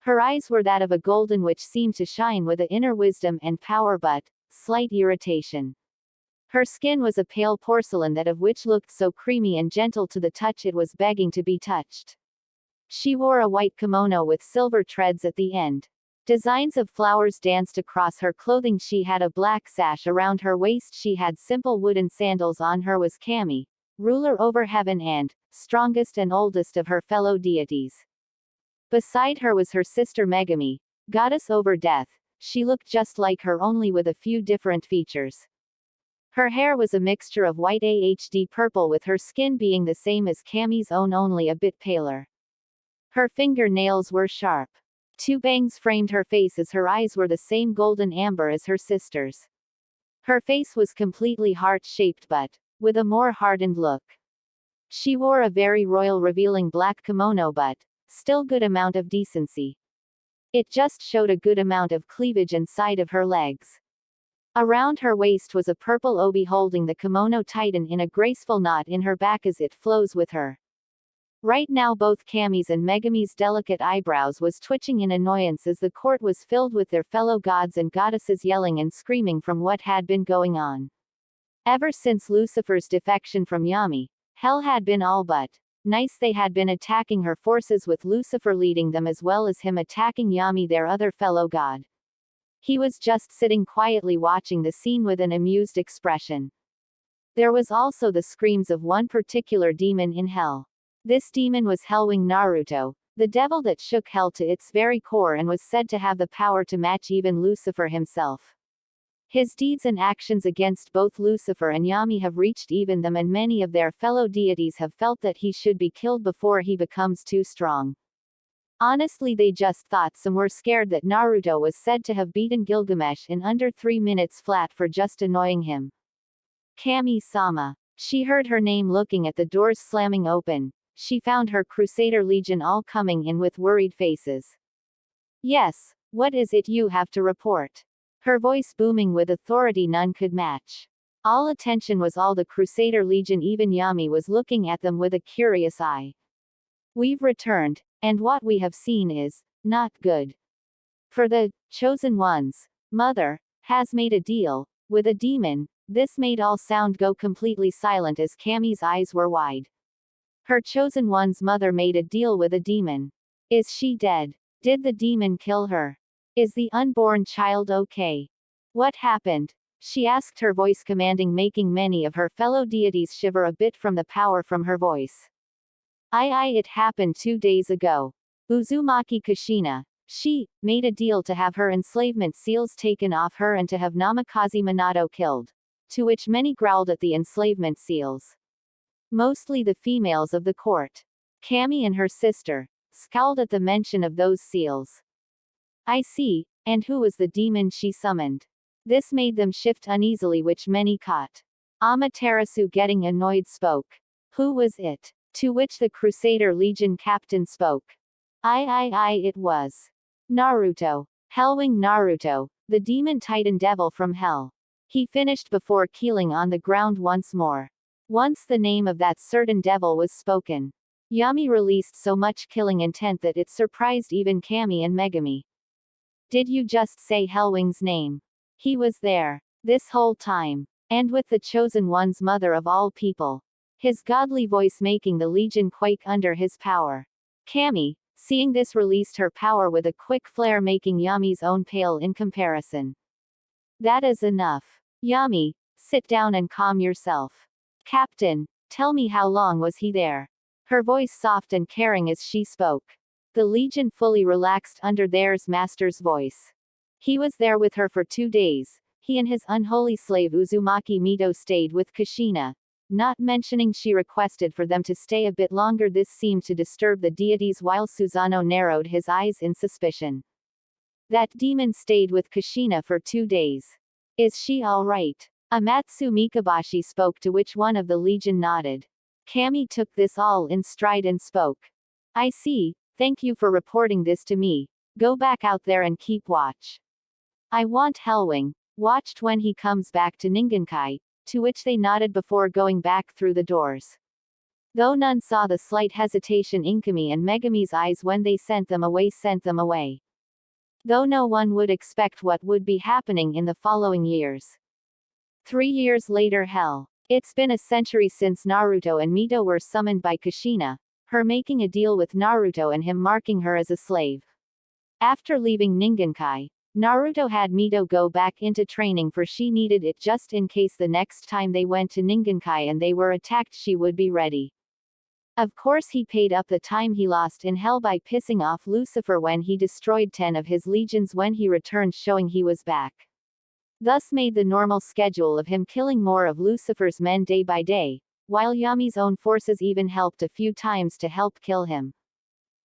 Speaker 2: Her eyes were that of a golden which seemed to shine with a inner wisdom and power, but slight irritation. Her skin was a pale porcelain, that of which looked so creamy and gentle to the touch it was begging to be touched. She wore a white kimono with silver threads at the end. Designs of flowers danced across her clothing. She had a black sash around her waist. She had simple wooden sandals on. Her was Kami, ruler over heaven and strongest and oldest of her fellow deities. Beside her was her sister Megami, goddess over death. She looked just like her, only with a few different features. Her hair was a mixture of white and purple, with her skin being the same as Kami's own, only a bit paler. Her fingernails were sharp. Two bangs framed her face, as her eyes were the same golden amber as her sister's. Her face was completely heart-shaped, but with a more hardened look. She wore a very royal, revealing black kimono, but still good amount of decency. It just showed a good amount of cleavage and side of her legs. Around her waist was a purple obi holding the kimono tighten in a graceful knot in her back as it flows with her. Right now both Kami's and Megami's delicate eyebrows was twitching in annoyance, as the court was filled with their fellow gods and goddesses yelling and screaming from what had been going on. Ever since Lucifer's defection from Yami, hell had been all but nice. They had been attacking her forces, with Lucifer leading them, as well as him attacking Yami, their other fellow god. He was just sitting quietly watching the scene with an amused expression. There was also the screams of one particular demon in hell. This demon was Hellwing Naruto, the devil that shook hell to its very core and was said to have the power to match even Lucifer himself. His deeds and actions against both Lucifer and Yami have reached even them, and many of their fellow deities have felt that he should be killed before he becomes too strong. Honestly, they just thought some were scared that Naruto was said to have beaten Gilgamesh in under 3 minutes flat for just annoying him. Kami-sama. She heard her name looking at the doors slamming open. She found her Crusader Legion all coming in with worried faces. Yes, what is it you have to report? Her voice booming with authority none could match. All attention was all the Crusader Legion. Even Yami was looking at them with a curious eye. We've returned, and what we have seen is not good. For the chosen ones, Mother has made a deal with a demon. This made all sound go completely silent as Kami's eyes were wide. Her chosen one's mother made a deal with a demon. Is she dead? Did the demon kill her? Is the unborn child okay? What happened? She asked, her voice commanding, making many of her fellow deities shiver a bit from the power from her voice. It happened 2 days ago. Uzumaki Kushina. She made a deal to have her enslavement seals taken off her and to have Namikaze Minato killed. To which many growled at the enslavement seals. Mostly the females of the court. Kami and her sister scowled at the mention of those seals. I see, and who was the demon she summoned? This made them shift uneasily, which many caught Amaterasu, getting annoyed, spoke. Who was it? To which the Crusader Legion captain spoke. It was Naruto. Hellwing Naruto, the demon titan devil from hell. He finished before keeling on the ground once more. Once the name of that certain devil was spoken, Yami released so much killing intent that it surprised even Kami and Megami. Did you just say Hellwing's name? He was there this whole time. And with the chosen one's mother of all people. His godly voice making the legion quake under his power. Kami, seeing this, released her power with a quick flare, making Yami's own pale in comparison. That is enough. Yami, sit down and calm yourself. Captain, tell me, how long was he there? Her voice soft and caring as she spoke. The legion fully relaxed under their master's voice. He was there with her for 2 days. He and his unholy slave Uzumaki Mito stayed with Kushina. Not mentioning she requested for them to stay a bit longer. This seemed to disturb the deities, while Susanoo narrowed his eyes in suspicion. That demon stayed with Kushina for 2 days. Is she all right? Amatsu Mikabashi spoke, to which one of the legion nodded. Kami took this all in stride and spoke. I see, thank you for reporting this to me. Go back out there and keep watch. I want Hellwing watched when he comes back to Ningenkai, to which they nodded before going back through the doors. Though none saw the slight hesitation in Kami and Megami's eyes when they sent them away. Though no one would expect what would be happening in the following years. 3 years later. Hell. It's been a century since Naruto and Mito were summoned by Kushina, her making a deal with Naruto and him marking her as a slave. After leaving Ningenkai, Naruto had Mito go back into training, for she needed it just in case the next time they went to Ningenkai and they were attacked she would be ready. Of course he paid up the time he lost in hell by pissing off Lucifer when he destroyed 10 of his legions when he returned, showing he was back. Thus made the normal schedule of him killing more of Lucifer's men day by day, while Yami's own forces even helped a few times to help kill him.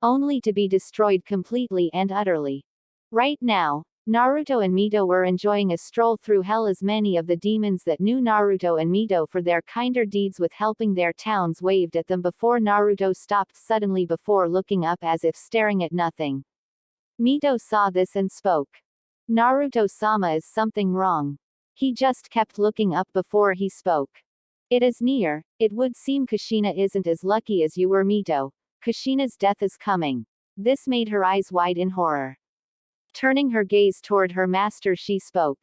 Speaker 2: Only to be destroyed completely and utterly. Right now, Naruto and Mito were enjoying a stroll through hell, as many of the demons that knew Naruto and Mito for their kinder deeds with helping their towns waved at them before Naruto stopped suddenly before looking up as if staring at nothing. Mito saw this and spoke. Naruto-sama, is something wrong? He just kept looking up before he spoke. It is near, it would seem Kushina isn't as lucky as you were, Mito. Kushina's death is coming. This made her eyes wide in horror. Turning her gaze toward her master, she spoke.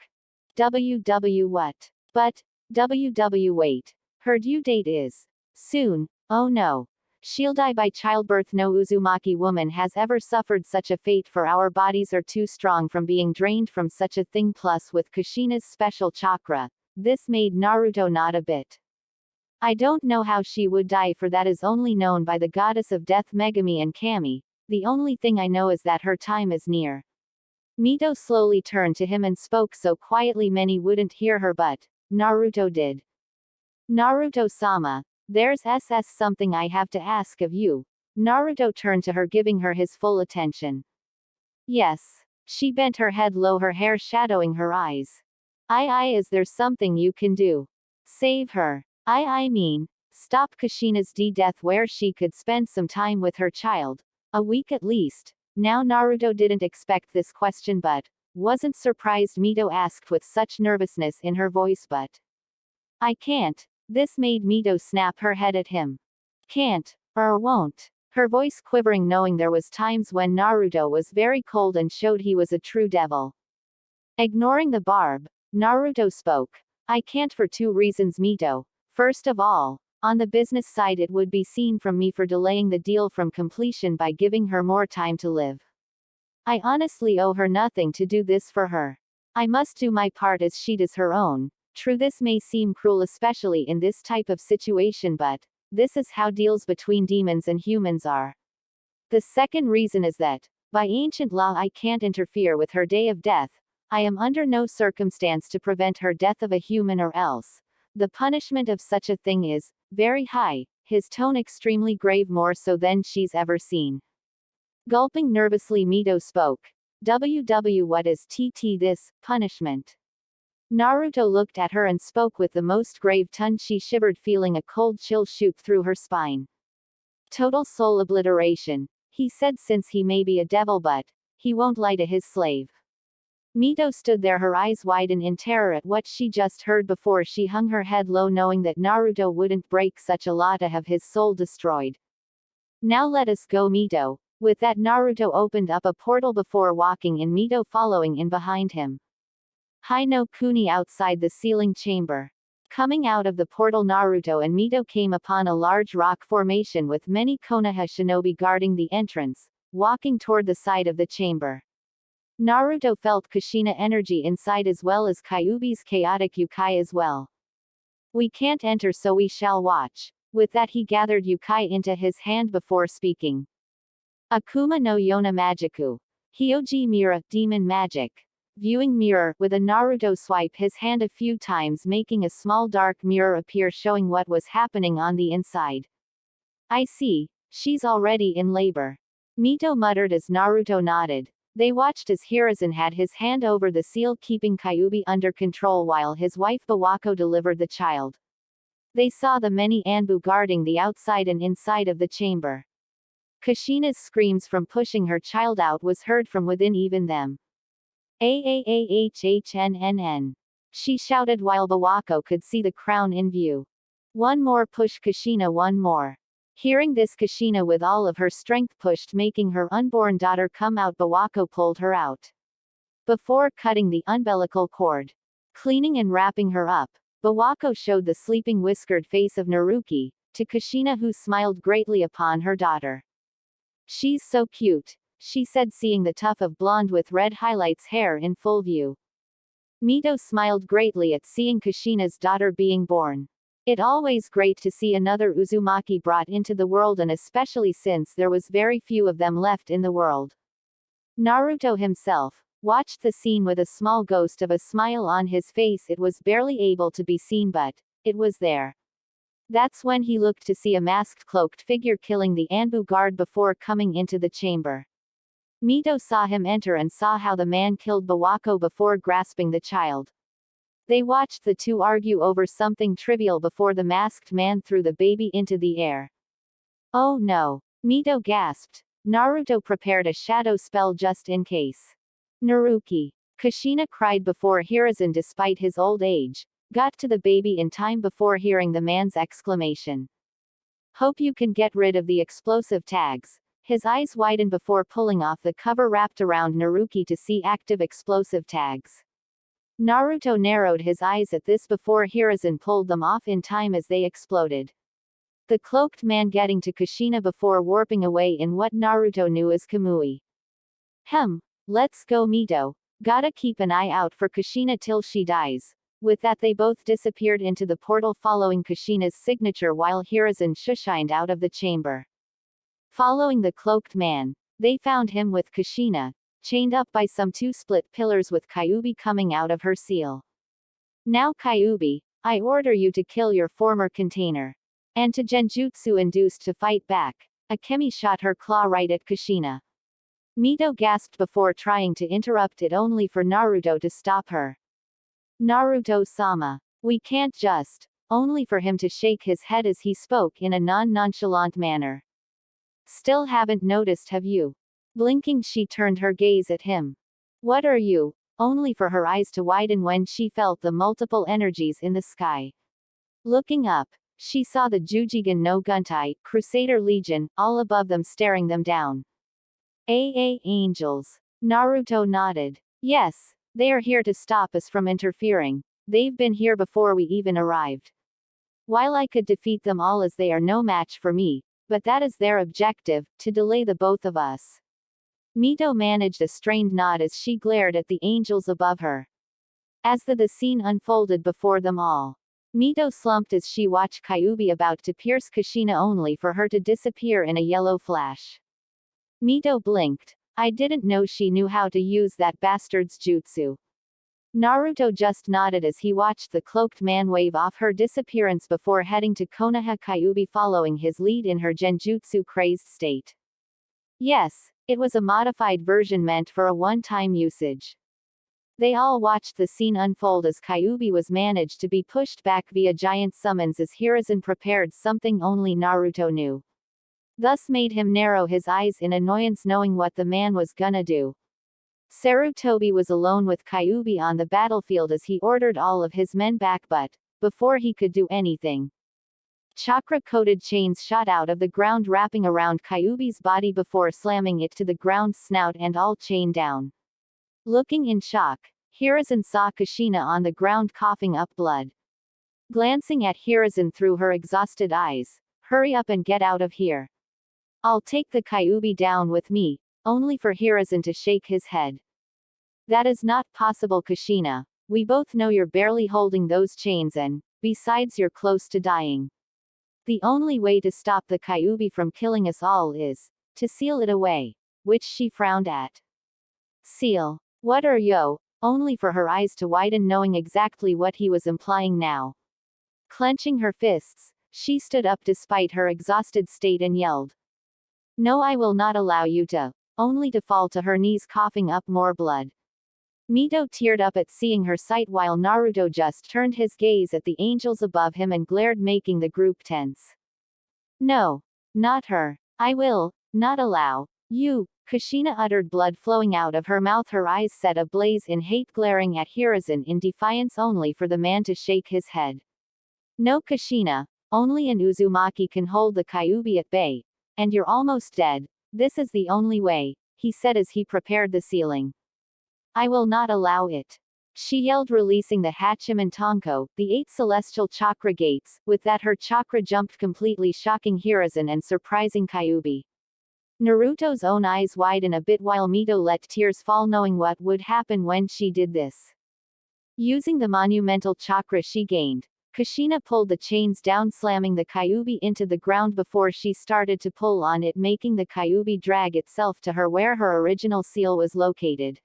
Speaker 2: WW what? But, WW wait. Her due date is soon. Oh no. She'll die by childbirth. No Uzumaki woman has ever suffered such a fate, for our bodies are too strong from being drained from such a thing. Plus, with Kushina's special chakra, this made Naruto nod a bit. I don't know how she would die, for that is only known by the goddess of death Megami and Kami. The only thing I know is that her time is near. Mito slowly turned to him and spoke so quietly many wouldn't hear her, but Naruto did. Naruto-sama, there's something I have to ask of you. Naruto turned to her, giving her his full attention. Yes. She bent her head low, her hair shadowing her eyes. Is there something you can do? Save her. I mean, stop Kushina's death where she could spend some time with her child. A week at least. Now Naruto didn't expect this question but wasn't surprised Mito asked with such nervousness in her voice, but I can't. This made Mito snap her head at him. Can't, or won't. Her voice quivering, knowing there was times when Naruto was very cold and showed he was a true devil. Ignoring the barb, Naruto spoke. I can't for 2 reasons, Mito. First of all, on the business side, it would be seen from me for delaying the deal from completion by giving her more time to live. I honestly owe her nothing to do this for her. I must do my part as she does her own. True, this may seem cruel, especially in this type of situation, but this is how deals between demons and humans are. The second reason is that, by ancient law, I can't interfere with her day of death. I am under no circumstance to prevent her death of a human, or else the punishment of such a thing is very high, his tone extremely grave, more so than she's ever seen. Gulping nervously, Mito spoke. WW what is this punishment? Naruto looked at her and spoke with the most grave tone. She shivered, feeling a cold chill shoot through her spine. Total soul obliteration, he said, since he may be a devil but he won't lie to his slave. Mito stood there, her eyes widen in terror at what she just heard before she hung her head low, knowing that Naruto wouldn't break such a law to have his soul destroyed. Now let us go, Mito. With that, Naruto opened up a portal before walking in, Mito following in behind him. Hi no Kuni outside the ceiling chamber. Coming out of the portal, Naruto and Mito came upon a large rock formation with many Konoha shinobi guarding the entrance, walking toward the side of the chamber. Naruto felt Kushina energy inside as well as Kyuubi's chaotic Yukai as well. We can't enter, so we shall watch. With that, he gathered Yukai into his hand before speaking. Akuma no Yona Magiku. Hyoji Mira, Demon Magic. Viewing mirror, with a Naruto swipe his hand a few times, making a small dark mirror appear showing what was happening on the inside. I see, she's already in labor. Mito muttered as Naruto nodded. They watched as Hiruzen had his hand over the seal, keeping Kyuubi under control while his wife Bawako delivered the child. They saw the many Anbu guarding the outside and inside of the chamber. Kushina's screams from pushing her child out was heard from within even them. Aahhnn. She shouted while Bawako could see the crown in view. One more push, Kushina, one more. Hearing this, Kushina with all of her strength pushed, making her unborn daughter come out. Bawako pulled her out. Before cutting the umbilical cord, cleaning and wrapping her up, Bawako showed the sleeping whiskered face of Naruki to Kushina, who smiled greatly upon her daughter. She's so cute, she said, seeing the tuft of blonde with red highlights hair in full view. Mito smiled greatly at seeing Kushina's daughter being born. It always great to see another Uzumaki brought into the world, and especially since there was very few of them left in the world. Naruto himself watched the scene with a small ghost of a smile on his face. It was barely able to be seen, but it was there. That's when he looked to see a masked cloaked figure killing the Anbu guard before coming into the chamber. Mito saw him enter and saw how the man killed Bawako before grasping the child. They watched the two argue over something trivial before the masked man threw the baby into the air. Oh no! Mito gasped. Naruto prepared a shadow spell just in case. Naruki. Kushina cried before Hiruzen, despite his old age, got to the baby in time before hearing the man's exclamation. Hope you can get rid of the explosive tags. His eyes widened before pulling off the cover wrapped around Naruki to see active explosive tags. Naruto narrowed his eyes at this before Hiruzen pulled them off in time as they exploded. The cloaked man getting to Kushina before warping away in what Naruto knew as Kamui. Let's go, Mito. Gotta keep an eye out for Kushina till she dies. With that, they both disappeared into the portal following Kushina's signature while Hiruzen shushined out of the chamber. Following the cloaked man, they found him with Kushina, chained up by some two split pillars with Kyuubi coming out of her seal. Now Kyuubi, I order you to kill your former container. And to genjutsu induced to fight back. Akemi shot her claw right at Kushina. Mito gasped before trying to interrupt it, only for Naruto to stop her. Naruto-sama. We can't just. Only for him to shake his head as he spoke in a non-nonchalant manner. Still haven't noticed, have you? Blinking, she turned her gaze at him. What are you? Only for her eyes to widen when she felt the multiple energies in the sky. Looking up, she saw the Jujigen no Guntai, Crusader Legion, all above them staring them down. Angels. Naruto nodded. Yes, they are here to stop us from interfering. They've been here before we even arrived. While I could defeat them all as they are no match for me, but that is their objective, to delay the both of us. Mito managed a strained nod as she glared at the angels above her. As the scene unfolded before them all, Mito slumped as she watched Kyuubi about to pierce Kushina, only for her to disappear in a yellow flash. Mito blinked. I didn't know she knew how to use that bastard's jutsu. Naruto just nodded as he watched the cloaked man wave off her disappearance before heading to Konoha, Kyuubi following his lead in her genjutsu crazed state. Yes, it was a modified version meant for a one-time usage. They all watched the scene unfold as Kyuubi was managed to be pushed back via giant summons as Hiruzen prepared something only Naruto knew. Thus made him narrow his eyes in annoyance knowing what the man was gonna do. Sarutobi was alone with Kyuubi on the battlefield as he ordered all of his men back but, before he could do anything, chakra-coated chains shot out of the ground wrapping around Kyuubi's body before slamming it to the ground's snout and all chained down. Looking in shock, Hiruzen saw Kushina on the ground coughing up blood. Glancing at Hiruzen through her exhausted eyes, "Hurry up and get out of here. I'll take the Kyuubi down with me," only for Hiruzen to shake his head. "That is not possible, Kushina. We both know you're barely holding those chains and, besides, you're close to dying. The only way to stop the Kyuubi from killing us all is to seal it away," which she frowned at. Seal. What are yo? Only for her eyes to widen knowing exactly what he was implying now. Clenching her fists, she stood up despite her exhausted state and yelled, "No, I will not allow you to," only to fall to her knees coughing up more blood. Mito teared up at seeing her sight while Naruto just turned his gaze at the angels above him and glared, making the group tense. "No. Not her. I will not allow you," Kushina uttered, blood flowing out of her mouth, her eyes set ablaze in hate, glaring at Hiruzen in defiance only for the man to shake his head. "No, Kushina, only an Uzumaki can hold the Kyuubi at bay, and you're almost dead. This is the only way," he said as he prepared the sealing. "I will not allow it," she yelled, releasing the Hachiman Tonko, the 8 celestial chakra gates. With that, her chakra jumped completely, shocking Hiruzen and surprising Kyuubi. Naruto's own eyes widen a bit while Mito let tears fall knowing what would happen when she did this. Using the monumental chakra she gained, Kushina pulled the chains down, slamming the Kyuubi into the ground before she started to pull on it, making the Kyuubi drag itself to her where her original seal was located.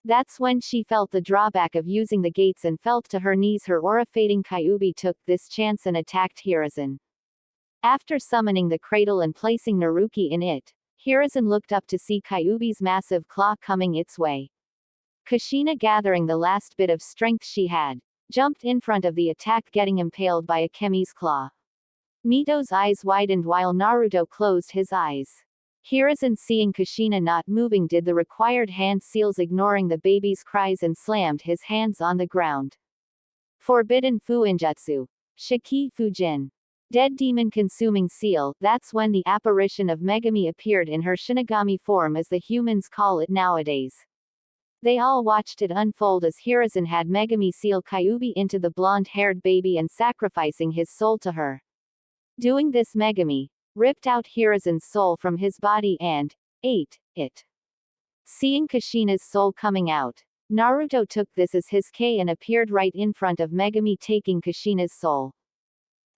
Speaker 2: That's when she felt the drawback of using the gates and fell to her knees. Her aura fading, Kyuubi took this chance and attacked Hiruzen. After summoning the cradle and placing Naruki in it, Hiruzen looked up to see Kyuubi's massive claw coming its way. Kushina, gathering the last bit of strength she had, jumped in front of the attack, getting impaled by Akemi's claw. Mito's eyes widened while Naruto closed his eyes. Hiruzen, seeing Kushina not moving, did the required hand seals, ignoring the baby's cries, and slammed his hands on the ground. Forbidden Fuinjutsu. Shiki Fujin. Dead demon consuming seal. That's when the apparition of Megami appeared in her Shinigami form, as the humans call it nowadays. They all watched it unfold as Hiruzen had Megami seal Kyuubi into the blonde-haired baby and sacrificing his soul to her. Doing this, Megami ripped out Hiruzen's soul from his body and ate it. Seeing Kushina's soul coming out, Naruto took this as his K and appeared right in front of Megami, taking Kushina's soul.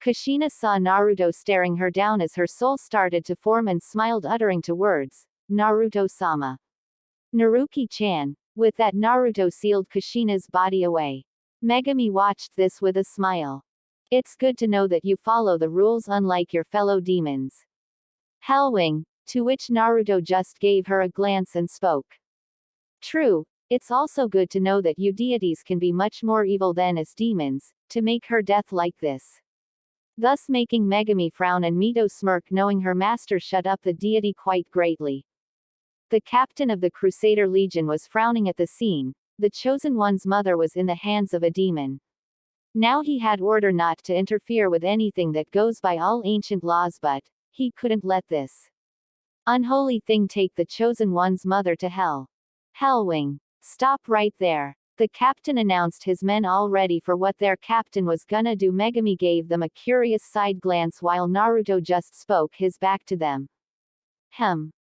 Speaker 2: Kushina saw Naruto staring her down as her soul started to form and smiled, uttering two words, "Naruto-sama." "Naruki-chan." With that, Naruto sealed Kushina's body away. Megami watched this with a smile. "It's good to know that you follow the rules unlike your fellow demons." Hellwing, to which Naruto just gave her a glance and spoke. "True, it's also good to know that you deities can be much more evil than us demons, to make her death like this." Thus making Megami frown and Mito smirk, knowing her master shut up the deity quite greatly. The captain of the Crusader Legion was frowning at the scene. The Chosen One's mother was in the hands of a demon. Now he had order not to interfere with anything that goes by all ancient laws, but he couldn't let this unholy thing take the Chosen One's mother to hell. Hellwing, stop right there. The captain announced, his men all ready for what their captain was gonna do. Megami gave them a curious side glance while Naruto just spoke, his back to them.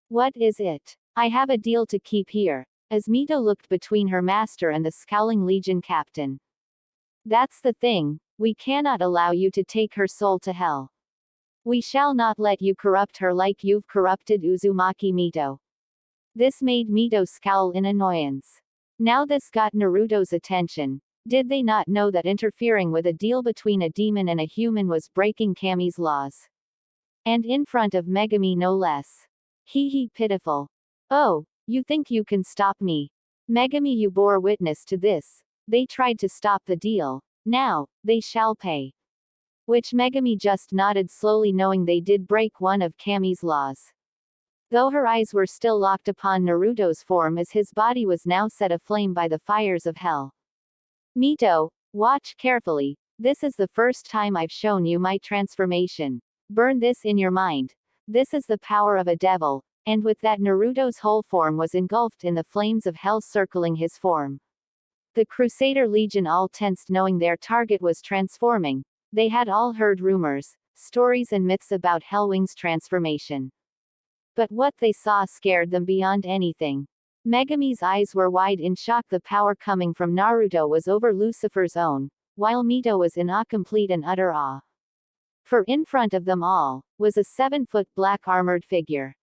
Speaker 2: What is it? I have a deal to keep here," as Mito looked between her master and the scowling Legion captain. "That's the thing, we cannot allow you to take her soul to hell. We shall not let you corrupt her like you've corrupted Uzumaki Mito." This made Mito scowl in annoyance. Now this got Naruto's attention. Did they not know that interfering with a deal between a demon and a human was breaking Kami's laws? And in front of Megami, no less. Hee hee, pitiful. "Oh, you think you can stop me?" Megami, you bore witness to this. They tried to stop the deal. Now, they shall pay. Which Megami just nodded slowly, knowing they did break one of Kami's laws. Though her eyes were still locked upon Naruto's form as his body was now set aflame by the fires of hell. Mito, watch carefully. This is the first time I've shown you my transformation. Burn this in your mind. This is the power of a devil. And with that, Naruto's whole form was engulfed in the flames of hell circling his form. The Crusader Legion all tensed, knowing their target was transforming. They had all heard rumors, stories and myths about Hellwing's transformation. But what they saw scared them beyond anything. Megami's eyes were wide in shock. The power coming from Naruto was over Lucifer's own, while Mito was in awe, complete and utter awe. For in front of them all, was a 7-foot black armored figure.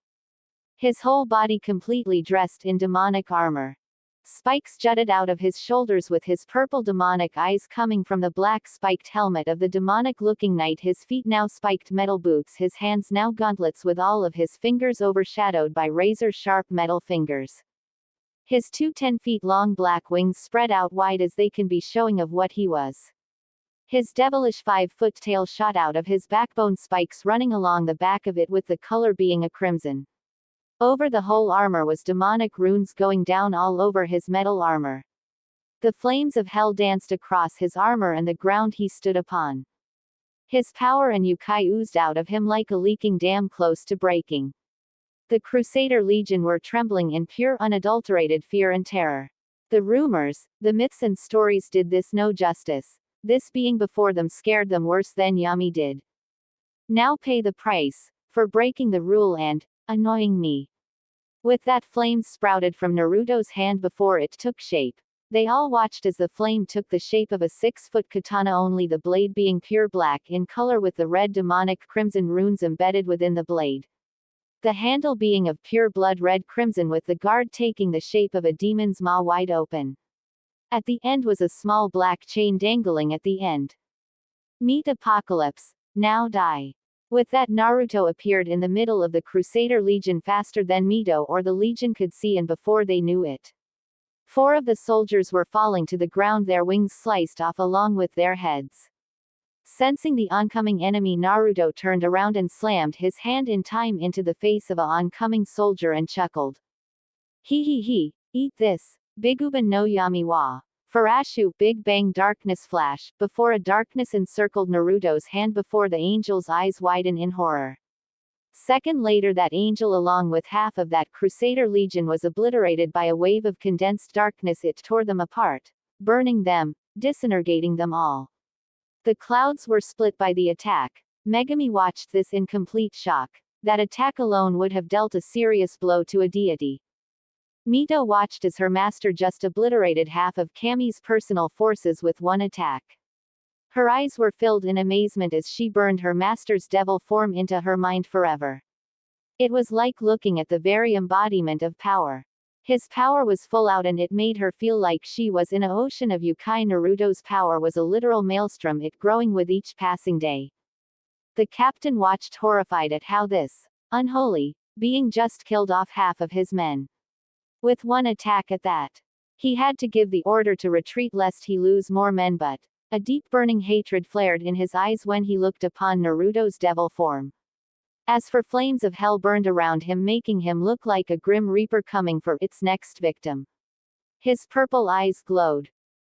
Speaker 2: His whole body completely dressed in demonic armor. Spikes jutted out of his shoulders with his purple demonic eyes coming from the black spiked helmet of the demonic-looking knight. His feet now spiked metal boots, his hands now gauntlets with all of his fingers overshadowed by razor-sharp metal fingers. His 2 10-feet-long black wings spread out wide as they can be showing of what he was. His devilish 5-foot tail shot out of his backbone, spikes running along the back of it with the color being a crimson. Over the whole armor was demonic runes going down all over his metal armor. The flames of hell danced across his armor and the ground he stood upon. His power and yokai oozed out of him like a leaking dam close to breaking. The Crusader Legion were trembling in pure unadulterated fear and terror. The rumors, the myths and stories did this no justice. This being before them scared them worse than Yami did. Now pay the price for breaking the rule and annoying me. With that, flames sprouted from Naruto's hand before it took shape. They all watched as the flame took the shape of a 6-foot katana, only the blade being pure black in color with the red demonic crimson runes embedded within the blade. The handle being of pure blood red crimson with the guard taking the shape of a demon's maw wide open. At the end was a small black chain dangling at the end. Meet Apocalypse, now die. With that, Naruto appeared in the middle of the Crusader Legion faster than Mito or the Legion could see, and before they knew it, 4 of the soldiers were falling to the ground, their wings sliced off along with their heads. Sensing the oncoming enemy, Naruto turned around and slammed his hand in time into the face of a oncoming soldier and chuckled. He, eat this, Biguban no Yami wa. Farashu, Big Bang darkness flash, before a darkness encircled Naruto's hand before the angel's eyes widen in horror. Second later, that angel along with half of that Crusader Legion was obliterated by a wave of condensed darkness. It tore them apart, burning them, disintegrating them all. The clouds were split by the attack. Megami watched this in complete shock. That attack alone would have dealt a serious blow to a deity. Mito watched as her master just obliterated half of Kami's personal forces with one attack. Her eyes were filled in amazement as she burned her master's devil form into her mind forever. It was like looking at the very embodiment of power. His power was full out and it made her feel like she was in an ocean of yokai. Naruto's power was a literal maelstrom, it growing with each passing day. The captain watched horrified at how this unholy being just killed off half of his men. With one attack at that. He had to give the order to retreat lest he lose more men, but a deep burning hatred flared in his eyes when he looked upon Naruto's devil form. As for flames of hell burned around him, making him look like a grim reaper coming for its next victim. His purple eyes glowed.